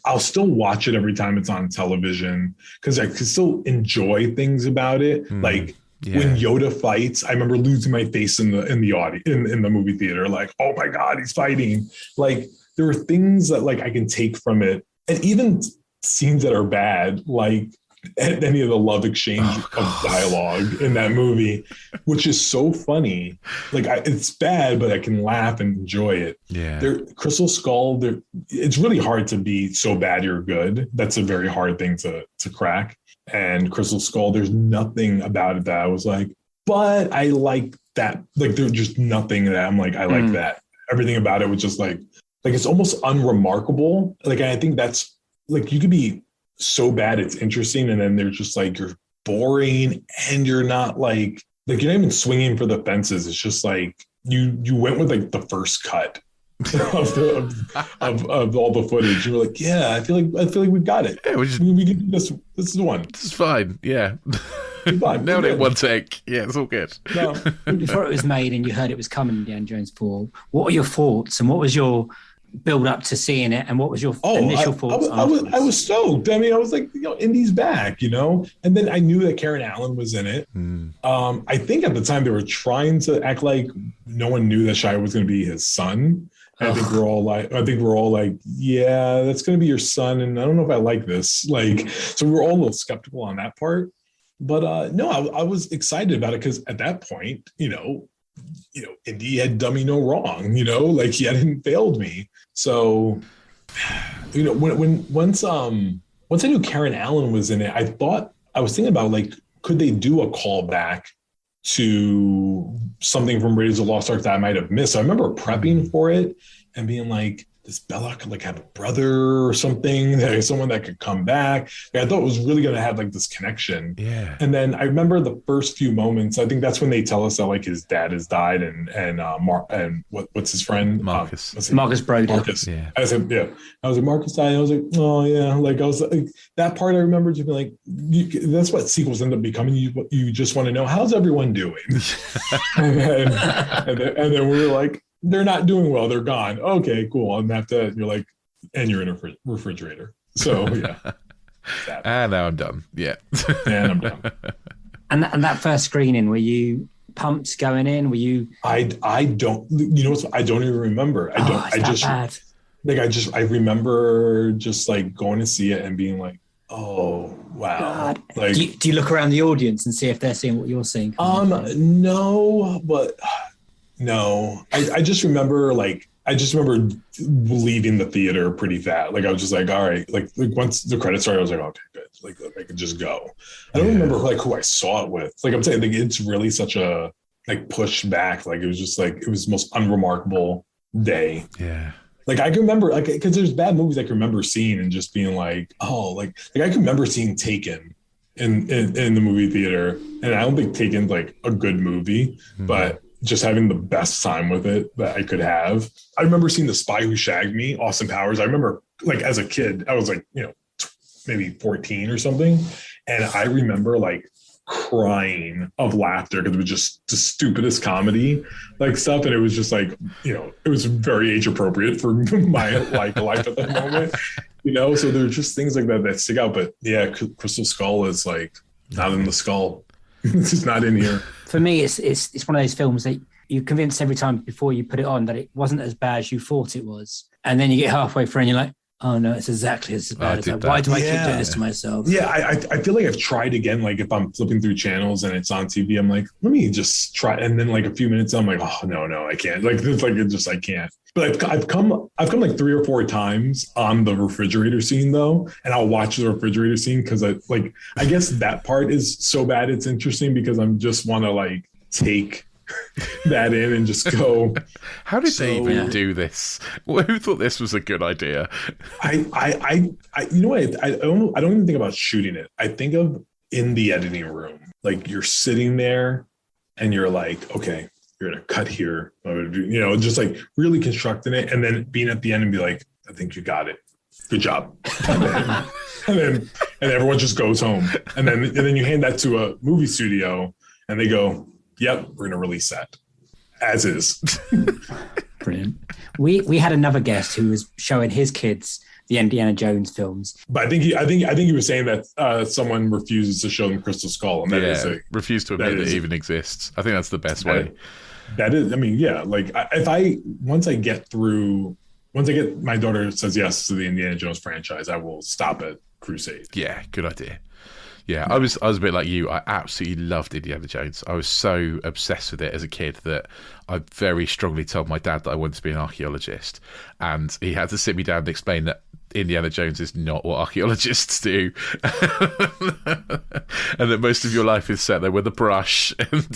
I'll still watch it every time it's on television because I can still enjoy things about it. Like, when Yoda fights, I remember losing my face in the audience, in the movie theater. Like, oh my God, he's fighting. Like, there are things that like I can take from it, and even scenes that are bad, like any of the love exchange of dialogue in that movie, which is so funny. Like, it's bad, but I can laugh and enjoy it. Yeah. Crystal Skull, it's really hard to be so bad you're good. That's a very hard thing to crack. And Crystal Skull, there's nothing about it that I was like, but I like that. Like, there's just nothing that I'm like, I like that. Everything about it was just like it's almost unremarkable. Like, I think that's like, you could be so bad it's interesting, and then they're just like, you're boring, and you're not like you're not even swinging for the fences. It's just like you went with like the first cut of all the footage. You were like, yeah, I feel like we've got it. Yeah, we can do this. This is the one. This is fine. Yeah. Nailed it one take. Yeah, it's all good. No. Before it was made and you heard it was coming, Indiana Jones 4, what were your thoughts, and what was your build up to seeing it, and what was your initial thoughts? I was stoked. I mean, I was like, Indy's back, and then I knew that Karen Allen was in it. I think at the time they were trying to act like no one knew that Shia was going to be his son. I think we're all like, yeah, that's going to be your son, and I don't know if I like this. Like, so we were all a little skeptical on that part. But no, I was excited about it because at that point, Indy had done me no wrong, like he hadn't failed me. So, once I knew Karen Allen was in it, I was thinking about like, could they do a callback to something from Raiders of the Lost Ark that I might have missed? So I remember prepping for it and being like, does Belloc like have a brother or something? Like someone that could come back. Like, I thought it was really going to have like this connection. Yeah. And then I remember the first few moments. I think that's when they tell us that like his dad has died, and what's his friend Marcus. Marcus Broder. Marcus. Yeah. I said, yeah. I was like, Marcus died. I was like, oh yeah. Like I was like, that part I remember just being like, that's what sequels end up becoming. You just want to know, how's everyone doing? and then we were like, they're not doing well. They're gone. Okay, cool. And after that, you're like, and you're in a refrigerator. So yeah. And now I'm done. Yeah. And I'm done. And that first screening, were you pumped going in? Were you? I don't. You know what? I don't even remember. Bad. I remember just like going to see it and being like, oh wow. God. Like, do you look around the audience and see if they're seeing what you're seeing? No, but no. I just remember leaving the theater pretty fast. Like I was just like, all right. Like once the credits started, I was like, okay, good. Like I could just go. I don't remember like who I saw it with. Like I'm saying, like it's really such a like push back. Like it was just like it was the most unremarkable day. Yeah. Like I can remember, like, because there's bad movies I can remember seeing and just being like, oh, like I can remember seeing Taken in the movie theater, and I don't think Taken's like a good movie, but just having the best time with it that I could have. I remember seeing The Spy Who Shagged Me, Austin Powers. I remember, like, as a kid, I was like, maybe 14 or something, and I remember like crying of laughter because it was just the stupidest comedy like stuff, and it was just like it was very age appropriate for my like life at that moment, so there are just things like that stick out. But yeah, Crystal Skull is like not in the skull. It's just not in here. For me, it's one of those films that you're convinced every time before you put it on that it wasn't as bad as you thought it was, and then you get halfway through and you're like, oh no, it's exactly as bad as that. Why do I keep doing this to myself? Yeah, I feel like I've tried again. Like if I'm flipping through channels and it's on TV, I'm like, let me just try. And then like a few minutes, I'm like, oh no, I can't. Like it's like I can't. But I've come like 3 or 4 times on the refrigerator scene though, and I'll watch the refrigerator scene because I guess that part is so bad it's interesting because I'm just want to like take that in and just go. How did they even do this? Who thought this was a good idea? I you know what? I don't even think about shooting it. I think of in the editing room, like you're sitting there and you're like, okay, you're gonna cut here, just like really constructing it, and then being at the end and be like, I think you got it. Good job. And then everyone just goes home, and then you hand that to a movie studio, and they go, yep, we're going to release that as is. Brilliant. We had another guest who was showing his kids the Indiana Jones films. But I think he was saying that someone refuses to show them Crystal Skull, and that refuse to admit it even exists. I think that's the best way. That is, I mean, yeah. Like once I get my daughter says yes to the Indiana Jones franchise, I will stop at Crusade. Yeah, good idea. Yeah, I was a bit like you. I absolutely loved Indiana Jones. I was so obsessed with it as a kid that I very strongly told my dad that I wanted to be an archaeologist, and he had to sit me down and explain that Indiana Jones is not what archaeologists do, and that most of your life is set there with a brush and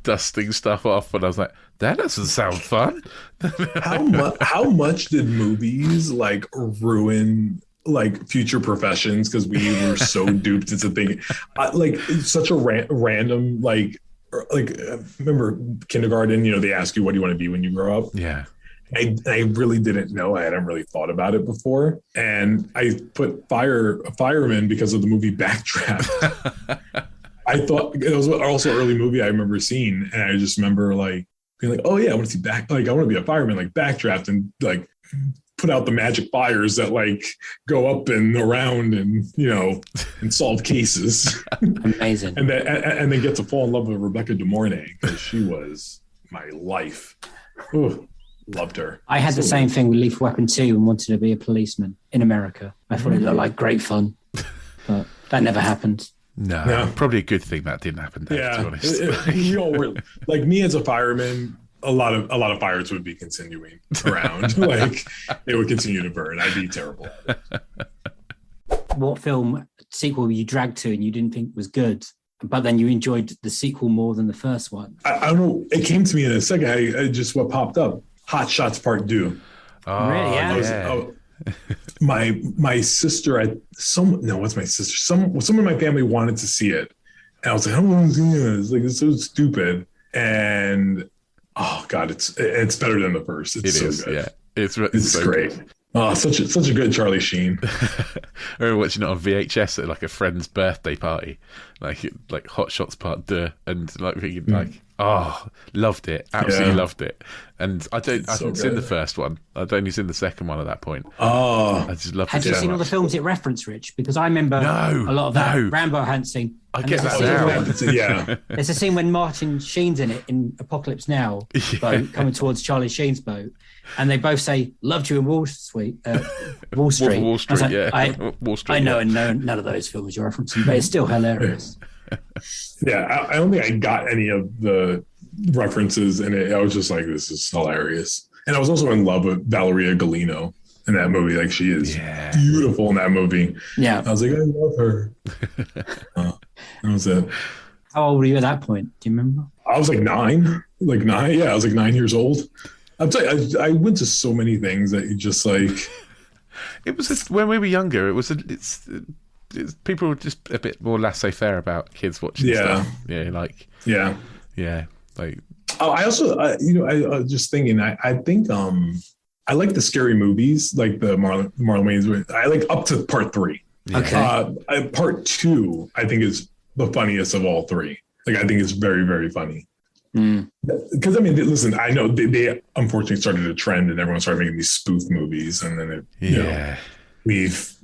dusting stuff off. And I was like, that doesn't sound fun. How much did movies like ruin like future professions because we were so duped into thinking like such a random like remember kindergarten, they ask you what do you want to be when you grow up. Yeah, I really didn't know. I hadn't really thought about it before, and I put fireman because of the movie Backdraft. I thought it was also an early movie I remember seeing, and I just remember like being like, oh yeah, I want to see I want to be a fireman, like Backdraft, and like put out the magic fires that like go up and around and and solve cases. Amazing. and then get to fall in love with Rebecca De Mornay because she was my life. Ooh, loved her. I had the same thing with Lethal Weapon 2 and wanted to be a policeman in America. I thought it looked like great fun, but that never happened. No, probably a good thing that didn't happen there, to be honest. We all were, like me as a fireman, a lot of fires would be continuing around. Like they would continue to burn. I'd be terrible at it. What film sequel you dragged to and you didn't think was good, but then you enjoyed the sequel more than the first one? I don't know. It came to me in a second. I just what popped up. Hot Shots Part 2. Oh, Really? Yeah. My sister, what's my sister? Someone in my family wanted to see it, and I was like, I don't want to see this. Like, it's so stupid. And oh god, it's better than the first. It's so good. Yeah, it's so great. Good. Oh, such a good Charlie Sheen. I remember watching it on VHS at like a friend's birthday party, like Hot Shots Part 2, and loved it, absolutely loved it. And I haven't seen the first one. I'd only seen the second one at that point. Oh, I just loved it. Had you seen all the films it referenced, Rich? Because I remember a lot of that. Rambo I hadn't seen. I get that now. Yeah. There's a scene when Martin Sheen's in it in Apocalypse Now, boat coming towards Charlie Sheen's boat, and they both say "Loved you in Wall Street." Wall Street. Wall Street. Wall Street. I know none of those films you're referencing, but it's still hilarious. Yeah, I don't think I got any of the references in it. I was just like, this is hilarious. And I was also in love with Valeria Golino in that movie. Like, she is beautiful in that movie. Yeah. I was like, I love her. That was it. How old were you at that point? Do you remember? I was like 9. Yeah, I was like 9 years old. I'm telling you, I went to so many things that you just like. It was just, when we were younger, people were just a bit more laissez-faire about kids watching stuff. Like. Oh, I also, I was just thinking. I think I like the scary movies, like the Marlon Wayans. I like up to part 3. Yeah. Okay. Part 2, I think, is the funniest of all 3. Like, I think it's very, very funny. Because I mean, listen, I know they unfortunately started a trend, and everyone started making these spoof movies, and then we've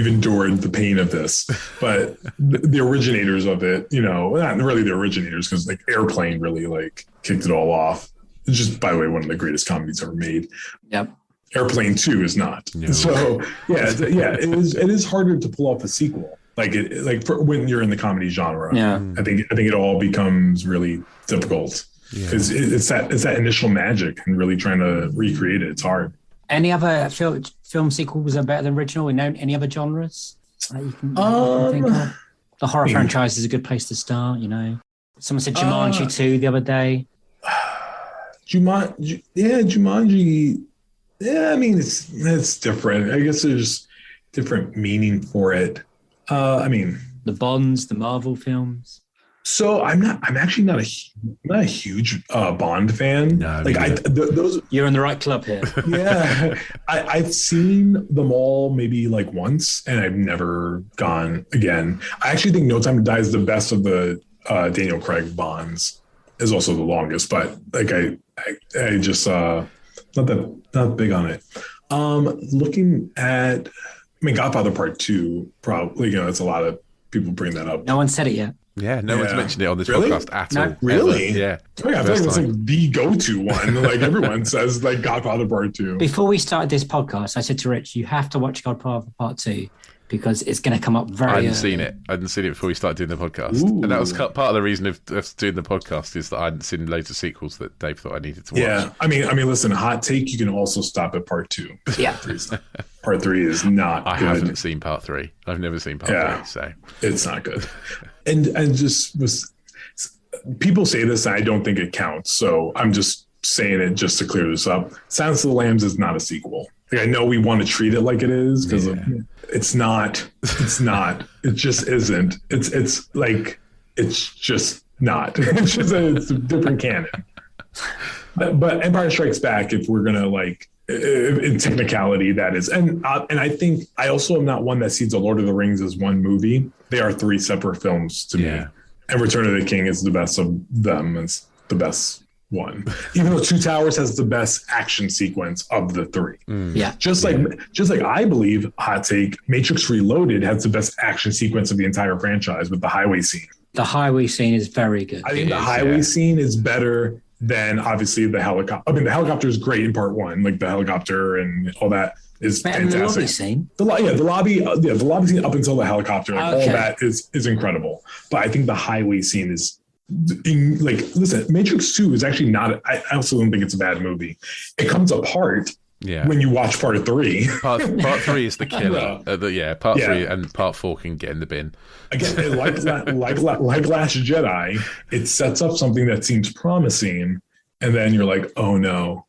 endured the pain of this. But the originators of it, not really the originators, because like Airplane really like kicked it all off. It's just, by the way, one of the greatest comedies ever made. Yep. Airplane 2 is not. No. So it is harder to pull off a sequel. When you're in the comedy genre, I think it all becomes really difficult because it's that initial magic, and really trying to recreate it. It's hard. Any other film sequels are better than original in any other genres that you can think of? The horror franchise is a good place to start. Someone said Jumanji 2 the other day. Jumanji. Yeah, I mean, it's different. I guess there's different meaning for it. The Bonds, the Marvel films. So I'm actually not a huge Bond fan. No, those. You're in the right club here. Yeah, I've seen them all maybe like once, and I've never gone again. I actually think No Time to Die is the best of the Daniel Craig Bonds. Is also the longest, but like I just not big on it. Looking at. Godfather Part 2, probably, it's a lot of people bring that up. No one said it yet. Yeah, no one's mentioned it on this podcast at all. Really? Ever. Yeah. I feel like it's like the go-to one. Like, everyone says, like, Godfather Part 2. Before we started this podcast, I said to Rich, you have to watch Godfather Part 2 because it's going to come up very I hadn't seen it before we started doing the podcast. Ooh. And that was part of the reason of doing the podcast, is that I hadn't seen loads of sequels that Dave thought I needed to watch. Yeah, I mean, listen, hot take, you can also stop at Part 2. Yeah. Part 3 is not good. I haven't seen Part 3. I've never seen Part 3, so. It's not good. And people say this, and I don't think it counts, so I'm just saying it just to clear this up. Silence of the Lambs is not a sequel. Like, I know we want to treat it like it is, because it's not. It's not. It just isn't. It's like, it's just not. It's a different canon. But Empire Strikes Back, if we're gonna like, in technicality, that is, and I think I also am not one that sees The Lord of the Rings as one movie. They are 3 separate films to me. And Return of the King is the best of them. It's the best one, even though Two Towers has the best action sequence of the 3. Yeah, just like I believe, hot take, Matrix Reloaded has the best action sequence of the entire franchise with the highway scene. The highway scene is very good. I think the highway scene is better than obviously the helicopter. I mean, the helicopter is great in part 1, like the helicopter and all that is fantastic. The lobby scene. The lobby scene up until the helicopter, like, all that is incredible. But I think the highway scene is. Listen, Matrix 2 is actually not. I also don't think it's a bad movie. It comes apart when you watch part 3. Part 3 is the killer. Part 3 and part 4 can get in the bin. Again, like Last Jedi, it sets up something that seems promising, and then you're like, oh no,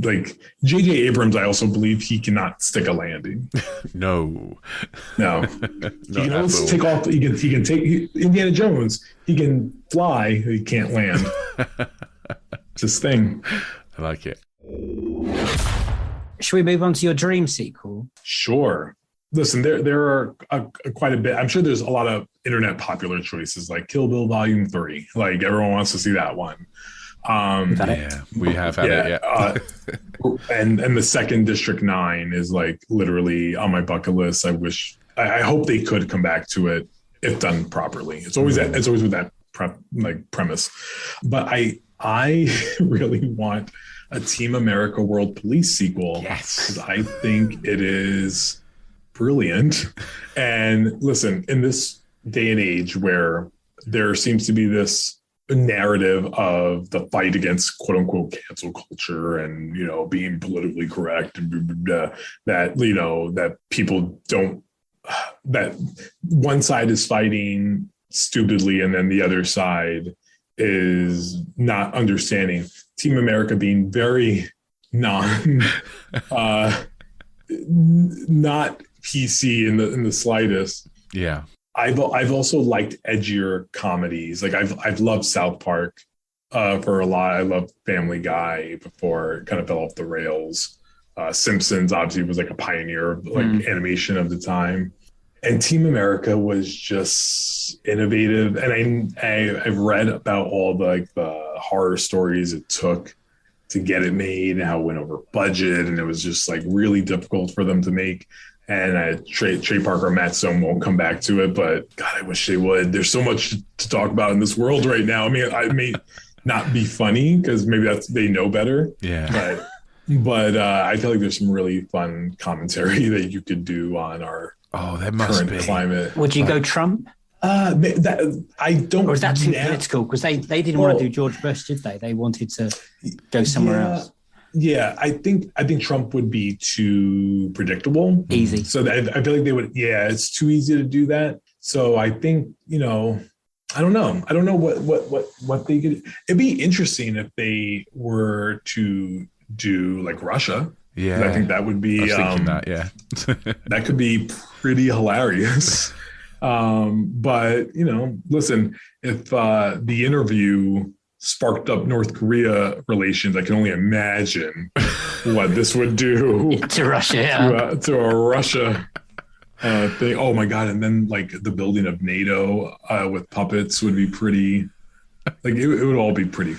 like J.J. Abrams, I also believe he cannot stick a landing. No. He can always take off. He can take Indiana Jones. He can fly. He can't land. It's his thing. I like it. Should we move on to your dream sequel? Sure. Listen, there are quite a bit. I'm sure there's a lot of internet popular choices like Kill Bill Volume 3. Like everyone wants to see that one. We have had it. Yeah. and the second District 9 is like literally on my bucket list. I hope they could come back to it if done properly. It's always with that premise. But I really want a Team America World Police sequel. Yes. Because I think it is brilliant. And listen, in this day and age where there seems to be this narrative of the fight against quote unquote cancel culture and, you know, being politically correct and that, you know, that people don't, that one side is fighting stupidly and then the other side is not understanding. Team America being very not PC in the slightest. Yeah. I've also liked edgier comedies. Like I've loved South Park for a lot. I loved Family Guy before it kind of fell off the rails. Simpsons obviously was like a pioneer of like animation of the time. And Team America was just innovative. And I've read about all the horror stories it took to get it made and how it went over budget. And it was just like really difficult for them to make. And Trey Parker and Matt Stone won't come back to it, but God, I wish they would. There's so much to talk about in this world right now. I mean, I may not be funny because maybe they know better. Yeah. But I feel like there's some really fun commentary that you could do on our current climate. Would you go Trump? I don't. Or is that too political? Because they didn't want to do George Bush, did they? They wanted to go somewhere else. Yeah, I think Trump would be too predictable. Easy. So I feel like they would. Yeah, it's too easy to do that. So I think, you know, I don't know. I don't know what they could. It'd be interesting if they were to do like Russia. Yeah, I think that would be. I was thinking that. Yeah, that could be pretty hilarious. But you know, listen, if The Interview sparked up North Korea relations, I can only imagine what this would do to Russia, to a Russia thing. Oh my God. And then like the building of NATO with puppets would be pretty, like it would all be pretty,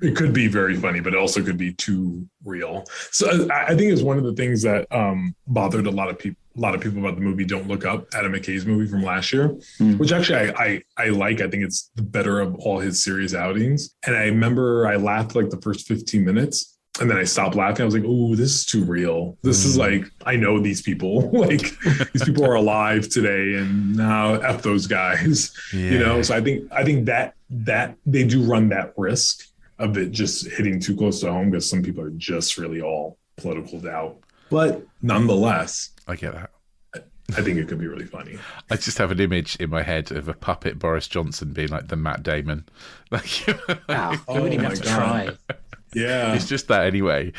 it could be very funny, but it also could be too real. So I think it's one of the things that bothered a lot of people about the movie Don't Look Up, Adam McKay's movie from last year, which actually I like. I think it's the better of all his serious outings. And I remember I laughed like the first 15 minutes and then I stopped laughing. I was like, oh, this is too real. This is like, I know these people, like these people are alive today and now F those guys, you know? So I think that they do run that risk of it just hitting too close to home because some people are just really all political doubt. But nonetheless, I get that. I think it could be really funny. I just have an image in my head of a puppet Boris Johnson being like the Matt Damon. Like, you wouldn't even have to try. Yeah, it's just that anyway.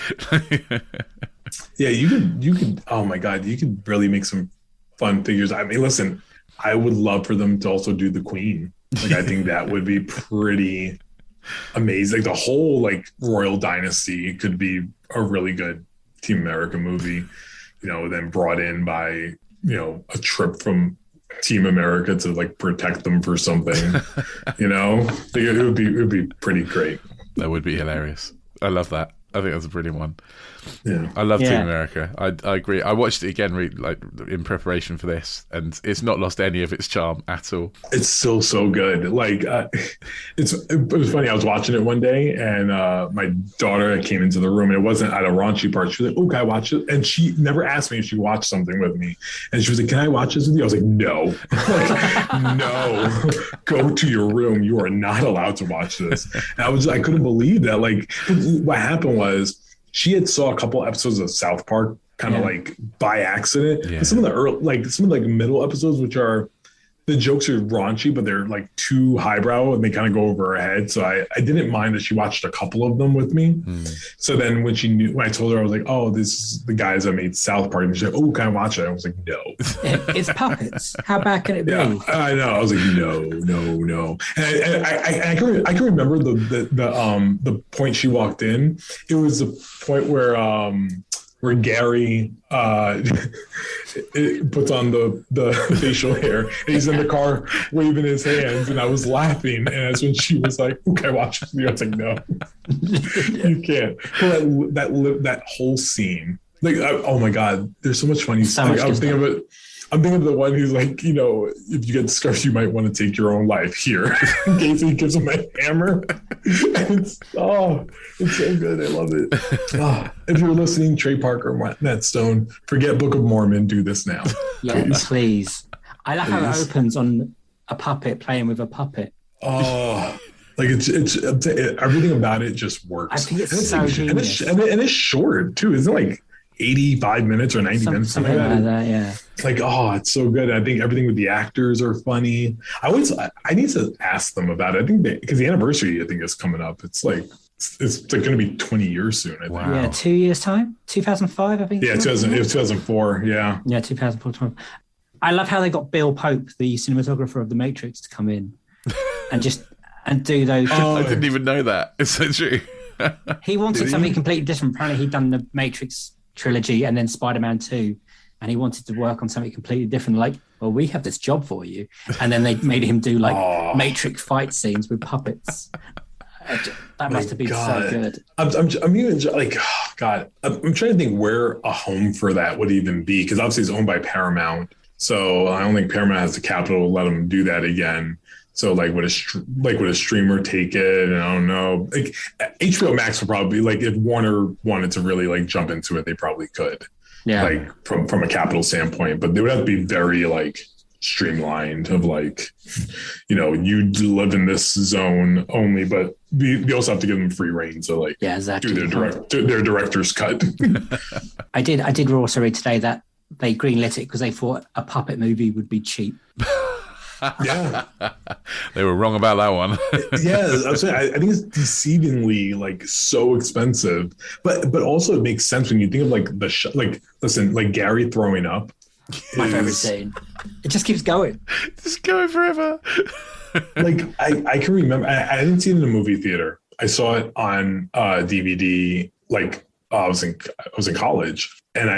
Yeah, you could. Oh my God, you could really make some fun figures. I mean, listen, I would love for them to also do the Queen. Like, I think that would be pretty amazing. Like the whole like royal dynasty could be a really good Team America movie. You know, then brought in by, you know, a trip from Team America to like protect them for something. You know, it would be pretty great. That would be hilarious. I love that. I think that's a brilliant one. Yeah, I love Team America. I agree. I watched it again, like in preparation for this, and it's not lost any of its charm at all. It's still so good. Like, it was funny. I was watching it one day, and my daughter came into the room, and it wasn't at a raunchy part. She was like, "Oh, can I watch it?" And she never asked me if she watched something with me, and she was like, "Can I watch this with you?" I was like, "No, like, no, go to your room. You are not allowed to watch this." And I couldn't believe that. Like, what happened was, she had saw a couple episodes of South Park kind of like by accident. Yeah. And some of the middle episodes, which are, the jokes are raunchy, but they're like too highbrow and they kind of go over her head. So I didn't mind that she watched a couple of them with me. So then when I told her, I was like, oh, this is the guys that made South Park. And she's like, oh, can I watch it? I was like, no. It's puppets. How bad can it be? Yeah, I know. I was like, no. And I can remember the point she walked in. It was the point where Gary it puts on the facial hair and he's in the car waving his hands, and I was laughing, and that's when she was like, okay, watch this. I was like, no, you can't. That whole scene, like, oh my god, there's so much funny stuff. I'm thinking of the one who's like, you know, if you get discovered, you might want to take your own life here. In case he gives him a hammer. It's so good. I love it. If you're listening, Trey Parker, Matt Stone, forget Book of Mormon. Do this now. Yeah, please. I like how it opens on a puppet playing with a puppet. Oh, like it's everything about it just works. I think it's so genius. And it's short too. Isn't it like 85 minutes or 90 minutes? Something like that, yeah. Like, oh, it's so good. I think everything with the actors are funny. I need to ask them about it. I think because the anniversary, I think, is coming up. It's like going to be 20 years soon, I think. Wow. Yeah, 2 years time? 2005, I think. Yeah, it was 2004, yeah. Yeah, 2004. I love how they got Bill Pope, the cinematographer of The Matrix, to come in and do those. Oh, I didn't even know that. It's so true. He wanted something completely different. Apparently, he'd done The Matrix trilogy and then Spider-Man 2, and he wanted to work on something completely different. Like, well, we have this job for you, and then they made him do like Matrix fight scenes with puppets. That must have been so good. I'm even like, oh God, I'm trying to think where a home for that would even be, because obviously it's owned by Paramount, so I don't think Paramount has the capital to let them do that again. So like would a streamer take it? And I don't know. Like HBO Max would probably, like, if Warner wanted to really like jump into it, they probably could. Yeah. Like from a capital standpoint, but they would have to be very like streamlined of like, you know, you live in this zone only, but we also have to give them free reign to like do their director's cut. I did also read today that they greenlit it because they thought a puppet movie would be cheap. Yeah, they were wrong about that one. Yeah, I'm saying, I think it's deceivingly like so expensive, but also it makes sense when you think of like listen, like Gary throwing up. My favorite scene. It just keeps going. Just going forever. Like I can remember. I didn't see it in a movie theater. I saw it on DVD. Like I was in college, and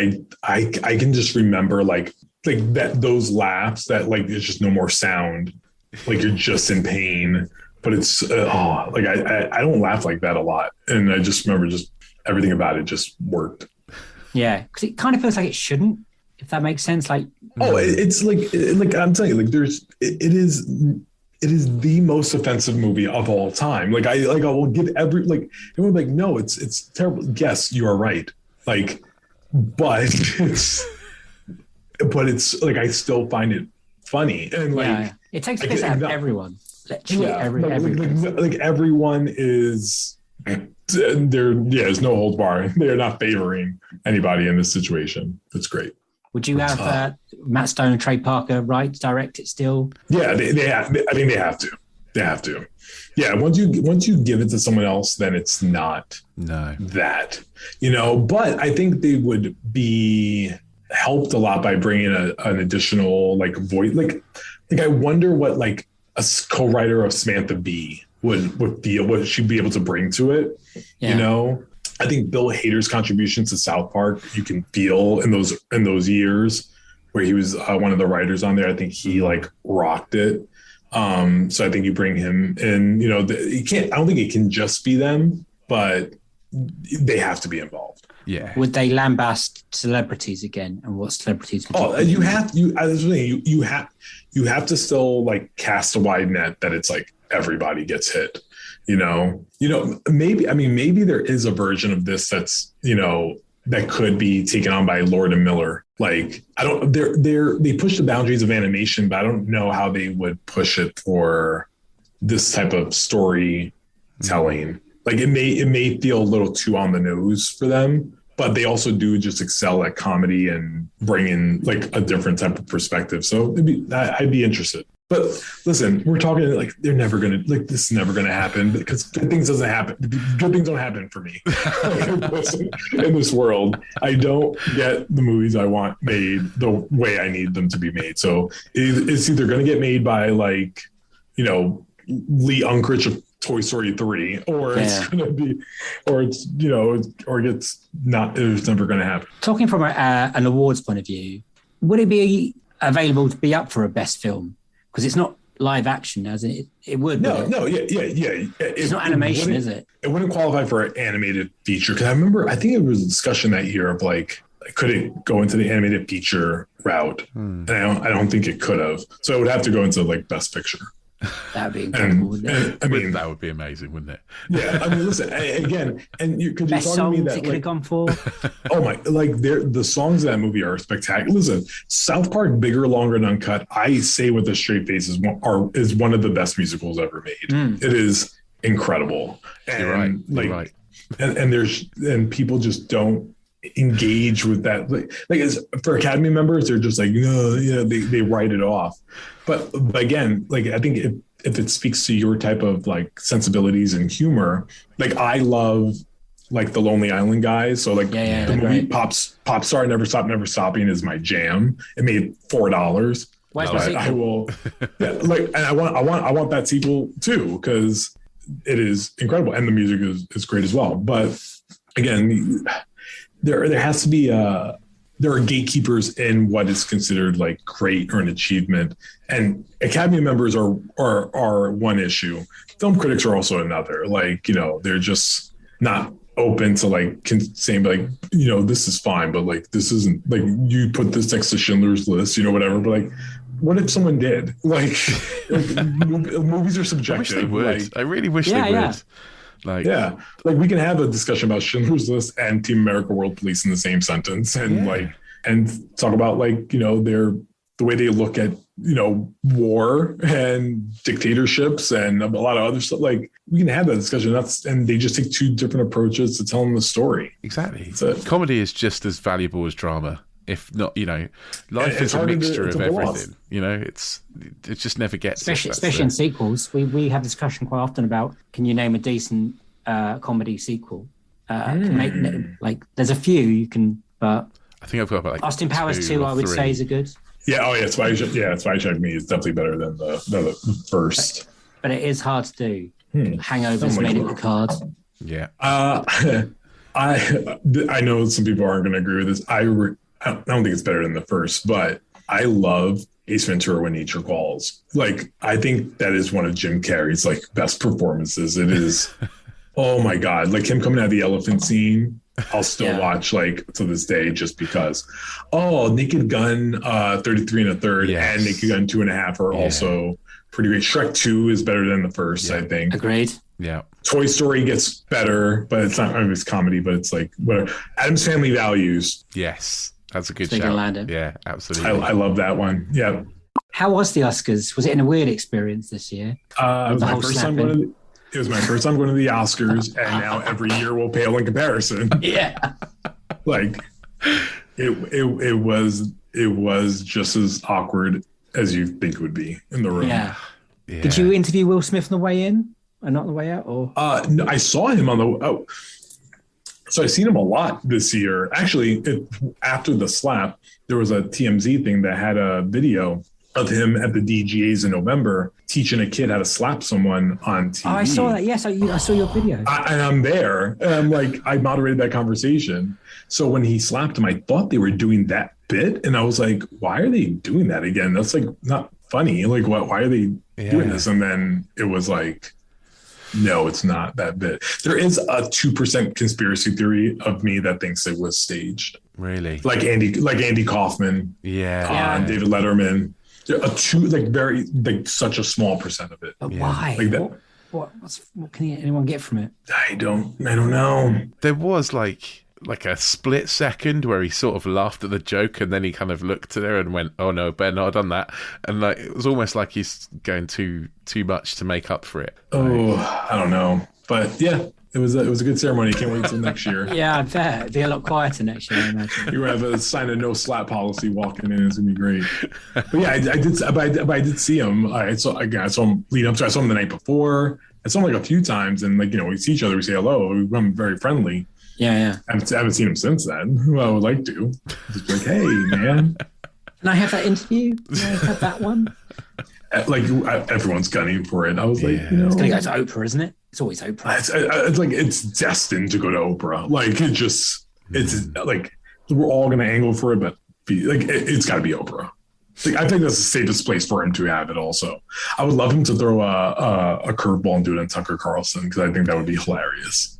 I can just remember like that, those laughs that like there's just no more sound, like you're just in pain, but it's like I don't laugh like that a lot, and I just remember just everything about it just worked. Yeah, because it kind of feels like it shouldn't, if that makes sense. Like, it's like I'm telling you, like it is the most offensive movie of all time. Like I will give every, like, everyone like, no, it's terrible. Yes, you are right. Like, but it's like I still find it funny, and like it takes place out of everyone. Literally everyone. Like everyone is there's no holds bar. They're not favoring anybody in this situation. It's great. Would you have Matt Stone and Trey Parker direct it still? Yeah, they have. I mean, they have to. They have to. Yeah, once you give it to someone else, then it's not that, you know. But I think they would be helped a lot by bringing an additional like voice. Like I wonder what like a co-writer of Samantha Bee would feel, what she'd be able to bring to it. Yeah. You know, I think Bill Hader's contributions to South Park, you can feel in those years where he was one of the writers on there. I think he like rocked it. So I think you bring him in. You know, I don't think it can just be them, but they have to be involved. Yeah. Would they lambast celebrities again? And what celebrities? You have to still like cast a wide net that it's like everybody gets hit. You know, maybe there is a version of this that's, you know, that could be taken on by Lord and Miller. Like, they push the boundaries of animation, but I don't know how they would push it for this type of storytelling. Mm-hmm. Like it may feel a little too on the nose for them, but they also do just excel at comedy and bring in like a different type of perspective. So I'd be interested. But listen, we're talking like they're never gonna like this is never gonna happen because good things doesn't happen. Good things don't happen for me. Listen, in this world, I don't get the movies I want made the way I need them to be made. So it's either gonna get made by like, you know, Lee Unkrich of Toy Story 3, or it's gonna be, or it's, you know, or it's not. It's never gonna happen. Talking from an awards point of view, would it be available to be up for a best film? Because it's not live action, as it would. Yeah. It's not animation, is it? It wouldn't qualify for an animated feature because I think it was a discussion that year of like, could it go into the animated feature route? And I don't think it could have. So it would have to go into like Best Picture. That would be incredible, wouldn't it? I mean, that would be amazing, wouldn't it? Yeah, I mean, listen, again, and you could be best talking to me songs that it could have gone for. Oh my, like the songs in that movie are spectacular. Listen, South Park, Bigger, Longer, and Uncut, I say with a straight face is one of the best musicals ever made. It is incredible. And You're right. Like, You're right. And people just don't engage with that. Like as for Academy members, they're just like, they write it off. But again, like I think if it speaks to your type of like sensibilities and humor, like I love like the Lonely Island guys. So like the movie Pop Star Never Stop Never Stopping is my jam. It made $4. I will, and I want that sequel too because it is incredible and the music is great as well. But again, there has to be there are gatekeepers in what is considered like great or an achievement, and Academy members are one issue. Film critics are also another. Like, you know, they're just not open to like saying like, you know, this is fine, but like this isn't, like you put this next to Schindler's List, you know, whatever. But like, what if someone did? Like movies are subjective. I wish they would. Like, I really wish they would. Like, like we can have a discussion about Schindler's List and Team America World Police in the same sentence, and and talk about like, you know, the way they look at, you know, war and dictatorships and a lot of other stuff. Like we can have that discussion. And they just take two different approaches to telling the story. Exactly. Comedy is just as valuable as drama. If not, you know, life is a mixture of everything. You know, it just never gets. Especially in sequels, we have discussion quite often about, can you name a decent comedy sequel? There's a few you can, but I think I've got about like Austin Powers 2, I would say, is a good. Yeah. Oh yeah. Spy Check Me is definitely better than the first. But it is hard to do. Hangovers made it the card. Yeah. I know some people aren't going to agree with this. I don't think it's better than the first, but I love Ace Ventura: When Nature Calls. Like, I think that is one of Jim Carrey's like best performances. It is, oh my God, like him coming out of the elephant scene. I'll still watch like to this day just because. Oh, Naked Gun 33 1/3 and Naked Gun 2.5 are also pretty great. Shrek 2 is better than the first, I think. Agreed. Yeah. Toy Story gets better, but it's not, I mean, it's comedy, but it's like whatever. Addams Family Values. Yes. That's a good shout. Yeah, absolutely. I love that one. Yeah. How was the Oscars? Was it a weird experience this year? It was my first time going to the Oscars, and now every year will pale in comparison. Yeah. Like it was just as awkward as you think it would be in the room. Yeah. Did you interview Will Smith on the way in and not on the way out? Or no, I saw him on the so I've seen him a lot this year. Actually, after the slap, there was a TMZ thing that had a video of him at the DGAs in November teaching a kid how to slap someone on TV. Oh, I saw that. Yes, I saw your video. And I'm there. And I'm like, I moderated that conversation. So when he slapped him, I thought they were doing that bit. And I was like, why are they doing that again? That's like not funny. Like, why are they doing this? And then it was like, no, it's not that bit. There is a 2% conspiracy theory of me that thinks it was staged. Really? Like Andy Kaufman. Yeah. David Letterman. Such a small percent of it. But why? Like that. What can anyone get from it? I don't know. There was like a split second where he sort of laughed at the joke and then he kind of looked at her and went, oh no, better not have done that. And like it was almost like he's going too much to make up for it. Oh, I don't know. But yeah, It was a good ceremony. Can't wait till next year. Yeah, I bet it'd be a lot quieter next year, I imagine. You have a sign a no slap policy walking in. It's gonna be great. But yeah, I did see him. I saw him lead up to. I saw him the night before. I saw him like a few times, and like, you know, we see each other, we say hello. We become very friendly. Yeah. I haven't seen him since then. Well, I would like to. Just like, hey, man. Can I have that interview? Can I have that one? Like, everyone's gunning for it. I was like, you know, it's gonna go to Oprah, isn't it? It's always Oprah. It's like it's destined to go to Oprah. Like it's like we're all gonna angle for it, but it's got to be Oprah. Like, I think that's the safest place for him to have it. Also, I would love him to throw a curveball and do it on Tucker Carlson, because I think that would be hilarious.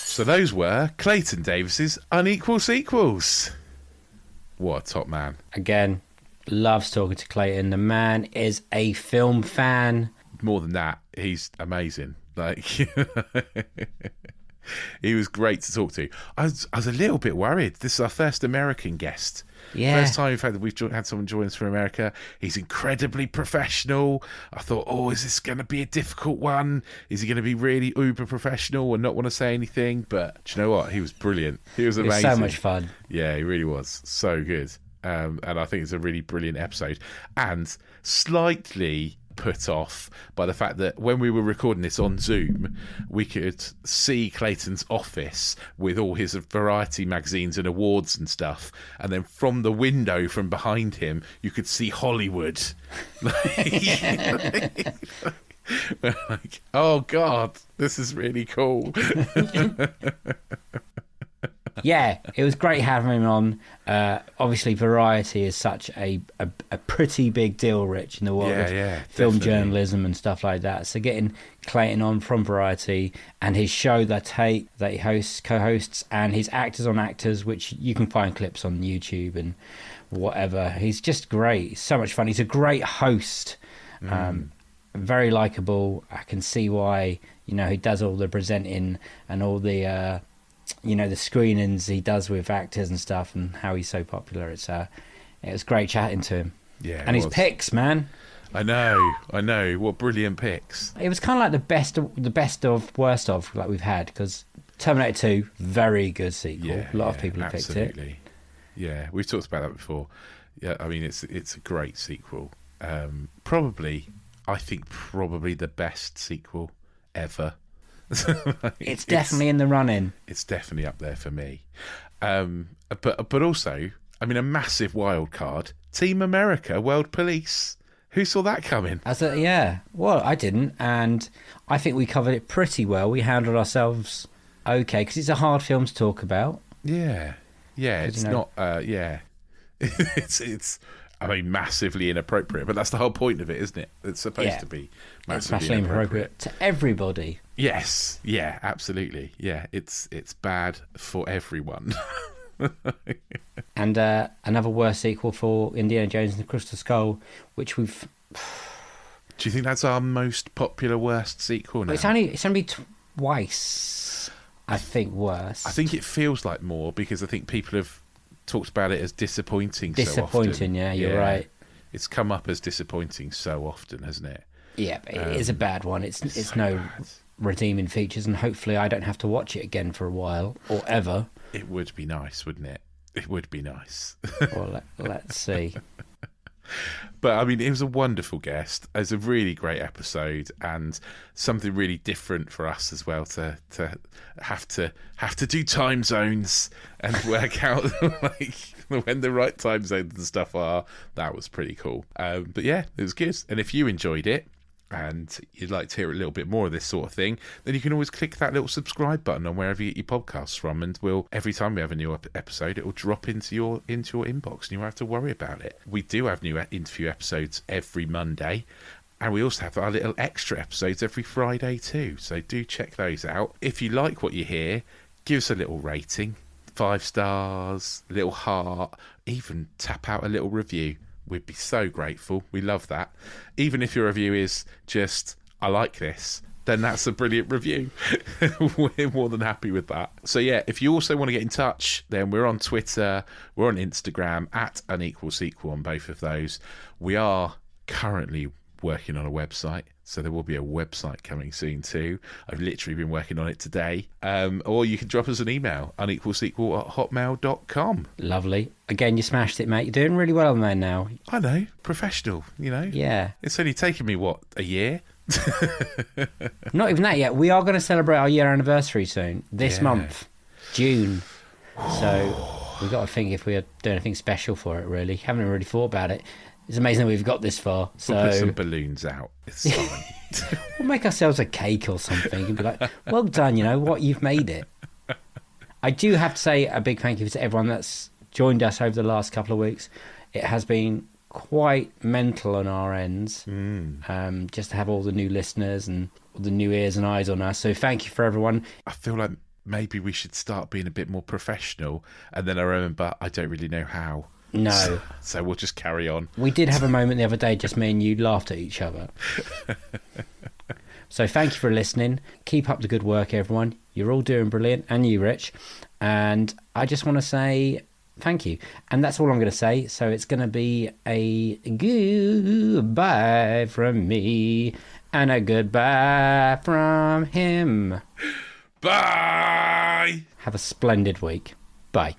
So those were Clayton Davis's Unequal sequels. What a top man. Again, loves talking to Clayton. The man is a film fan. More than that, he's amazing. Like, he was great to talk to. I was a little bit worried. This is our first American guest. Yeah. First time we've had someone join us from America. He's incredibly professional. I thought, is this going to be a difficult one? Is he going to be really uber professional and not want to say anything? But do you know what? He was brilliant. He was amazing. It was so much fun. Yeah, he really was. So good. And I think it's a really brilliant episode. And slightly put off by the fact that when we were recording this on Zoom, we could see Clayton's office with all his Variety magazines and awards and stuff, and then from the window from behind him you could see Hollywood. We're like, oh god, this is really cool. Yeah, it was great having him on. Obviously, Variety is such a pretty big deal, Rich, in the world of film definitely. Journalism and stuff like that. So getting Clayton on from Variety and his show that he co-hosts, and his Actors on Actors, which you can find clips on YouTube and whatever. He's just great. So much fun. He's a great host. Very likable. I can see why, he does all the presenting and all the... the screenings he does with actors and stuff, and how he's so popular. It was great chatting to him. Yeah, and his picks, man. I know. What brilliant picks. It was kind of like the best of worst of like we've had, because Terminator 2, very good sequel. Yeah, a lot of people have picked it. Yeah, we've talked about that before. Yeah, I mean it's a great sequel. Probably the best sequel ever. It's definitely in the running. It's definitely up there for me. But also, I mean, a massive wild card. Team America, World Police. Who saw that coming? Well, I didn't, and I think we covered it pretty well. We handled ourselves okay, because it's a hard film to talk about. Yeah, it's not. It's. I mean, massively inappropriate, but that's the whole point of it, isn't it? It's supposed to be massively inappropriate to everybody. Yes, yeah, absolutely. Yeah, it's bad for everyone. And another worse sequel for Indiana Jones and the Crystal Skull, which we've... Do you think that's our most popular worst sequel now? It's only twice, I think, worse. I think it feels like more, because I think people have talked about it as disappointing so often. Yeah, you're right. It's come up as disappointing so often, hasn't it? Yeah, but it is a bad one. It's no bad. Redeeming features, and hopefully I don't have to watch it again for a while, or ever. It would be nice, wouldn't it? It would be nice. Well, let's see. But I mean, it was a wonderful guest. It was a really great episode, and something really different for us as well to have to do time zones and work out like when the right time zones and stuff are. That was pretty cool. But yeah, it was good. And if you enjoyed it and you'd like to hear a little bit more of this sort of thing, then you can always click that little subscribe button on wherever you get your podcasts from, and every time we have a new episode, it will drop into your inbox, and you won't have to worry about it. We do have new interview episodes every Monday, and we also have our little extra episodes every Friday too, so do check those out. If you like what you hear, give us a little rating, 5 stars, a little heart, even tap out a little review. We'd be so grateful. We love that. Even if your review is just, I like this, then that's a brilliant review. We're more than happy with that. So yeah, if you also want to get in touch, then we're on Twitter, we're on Instagram, @Unequal Sequel on both of those. We are currently working on a website, so there will be a website coming soon too. I've literally been working on it today. Or you can drop us an email, unequalsequel@hotmail.com. Lovely. Again, you smashed it, mate. You're doing really well on there now. I know, professional, Yeah. It's only taken me, a year? Not even that yet. We are going to celebrate our year anniversary soon, this month, June. So we've got to think if we're doing anything special for it, really. Haven't really thought about it. It's amazing that we've got this far. So We'll put some balloons out. It's fine. We'll make ourselves a cake or something and be like, well done, you've made it. I do have to say a big thank you to everyone that's joined us over the last couple of weeks. It has been quite mental on our ends, just to have all the new listeners and all the new ears and eyes on us. So thank you for everyone. I feel like maybe we should start being a bit more professional. And then I remember I don't really know how. No. So we'll just carry on. We did have a moment the other day, just me and you laughed at each other. So thank you for listening. Keep up the good work, everyone. You're all doing brilliant, and you, Rich. And I just want to say thank you. And that's all I'm going to say. So it's going to be a goodbye from me and a goodbye from him. Bye! Have a splendid week. Bye.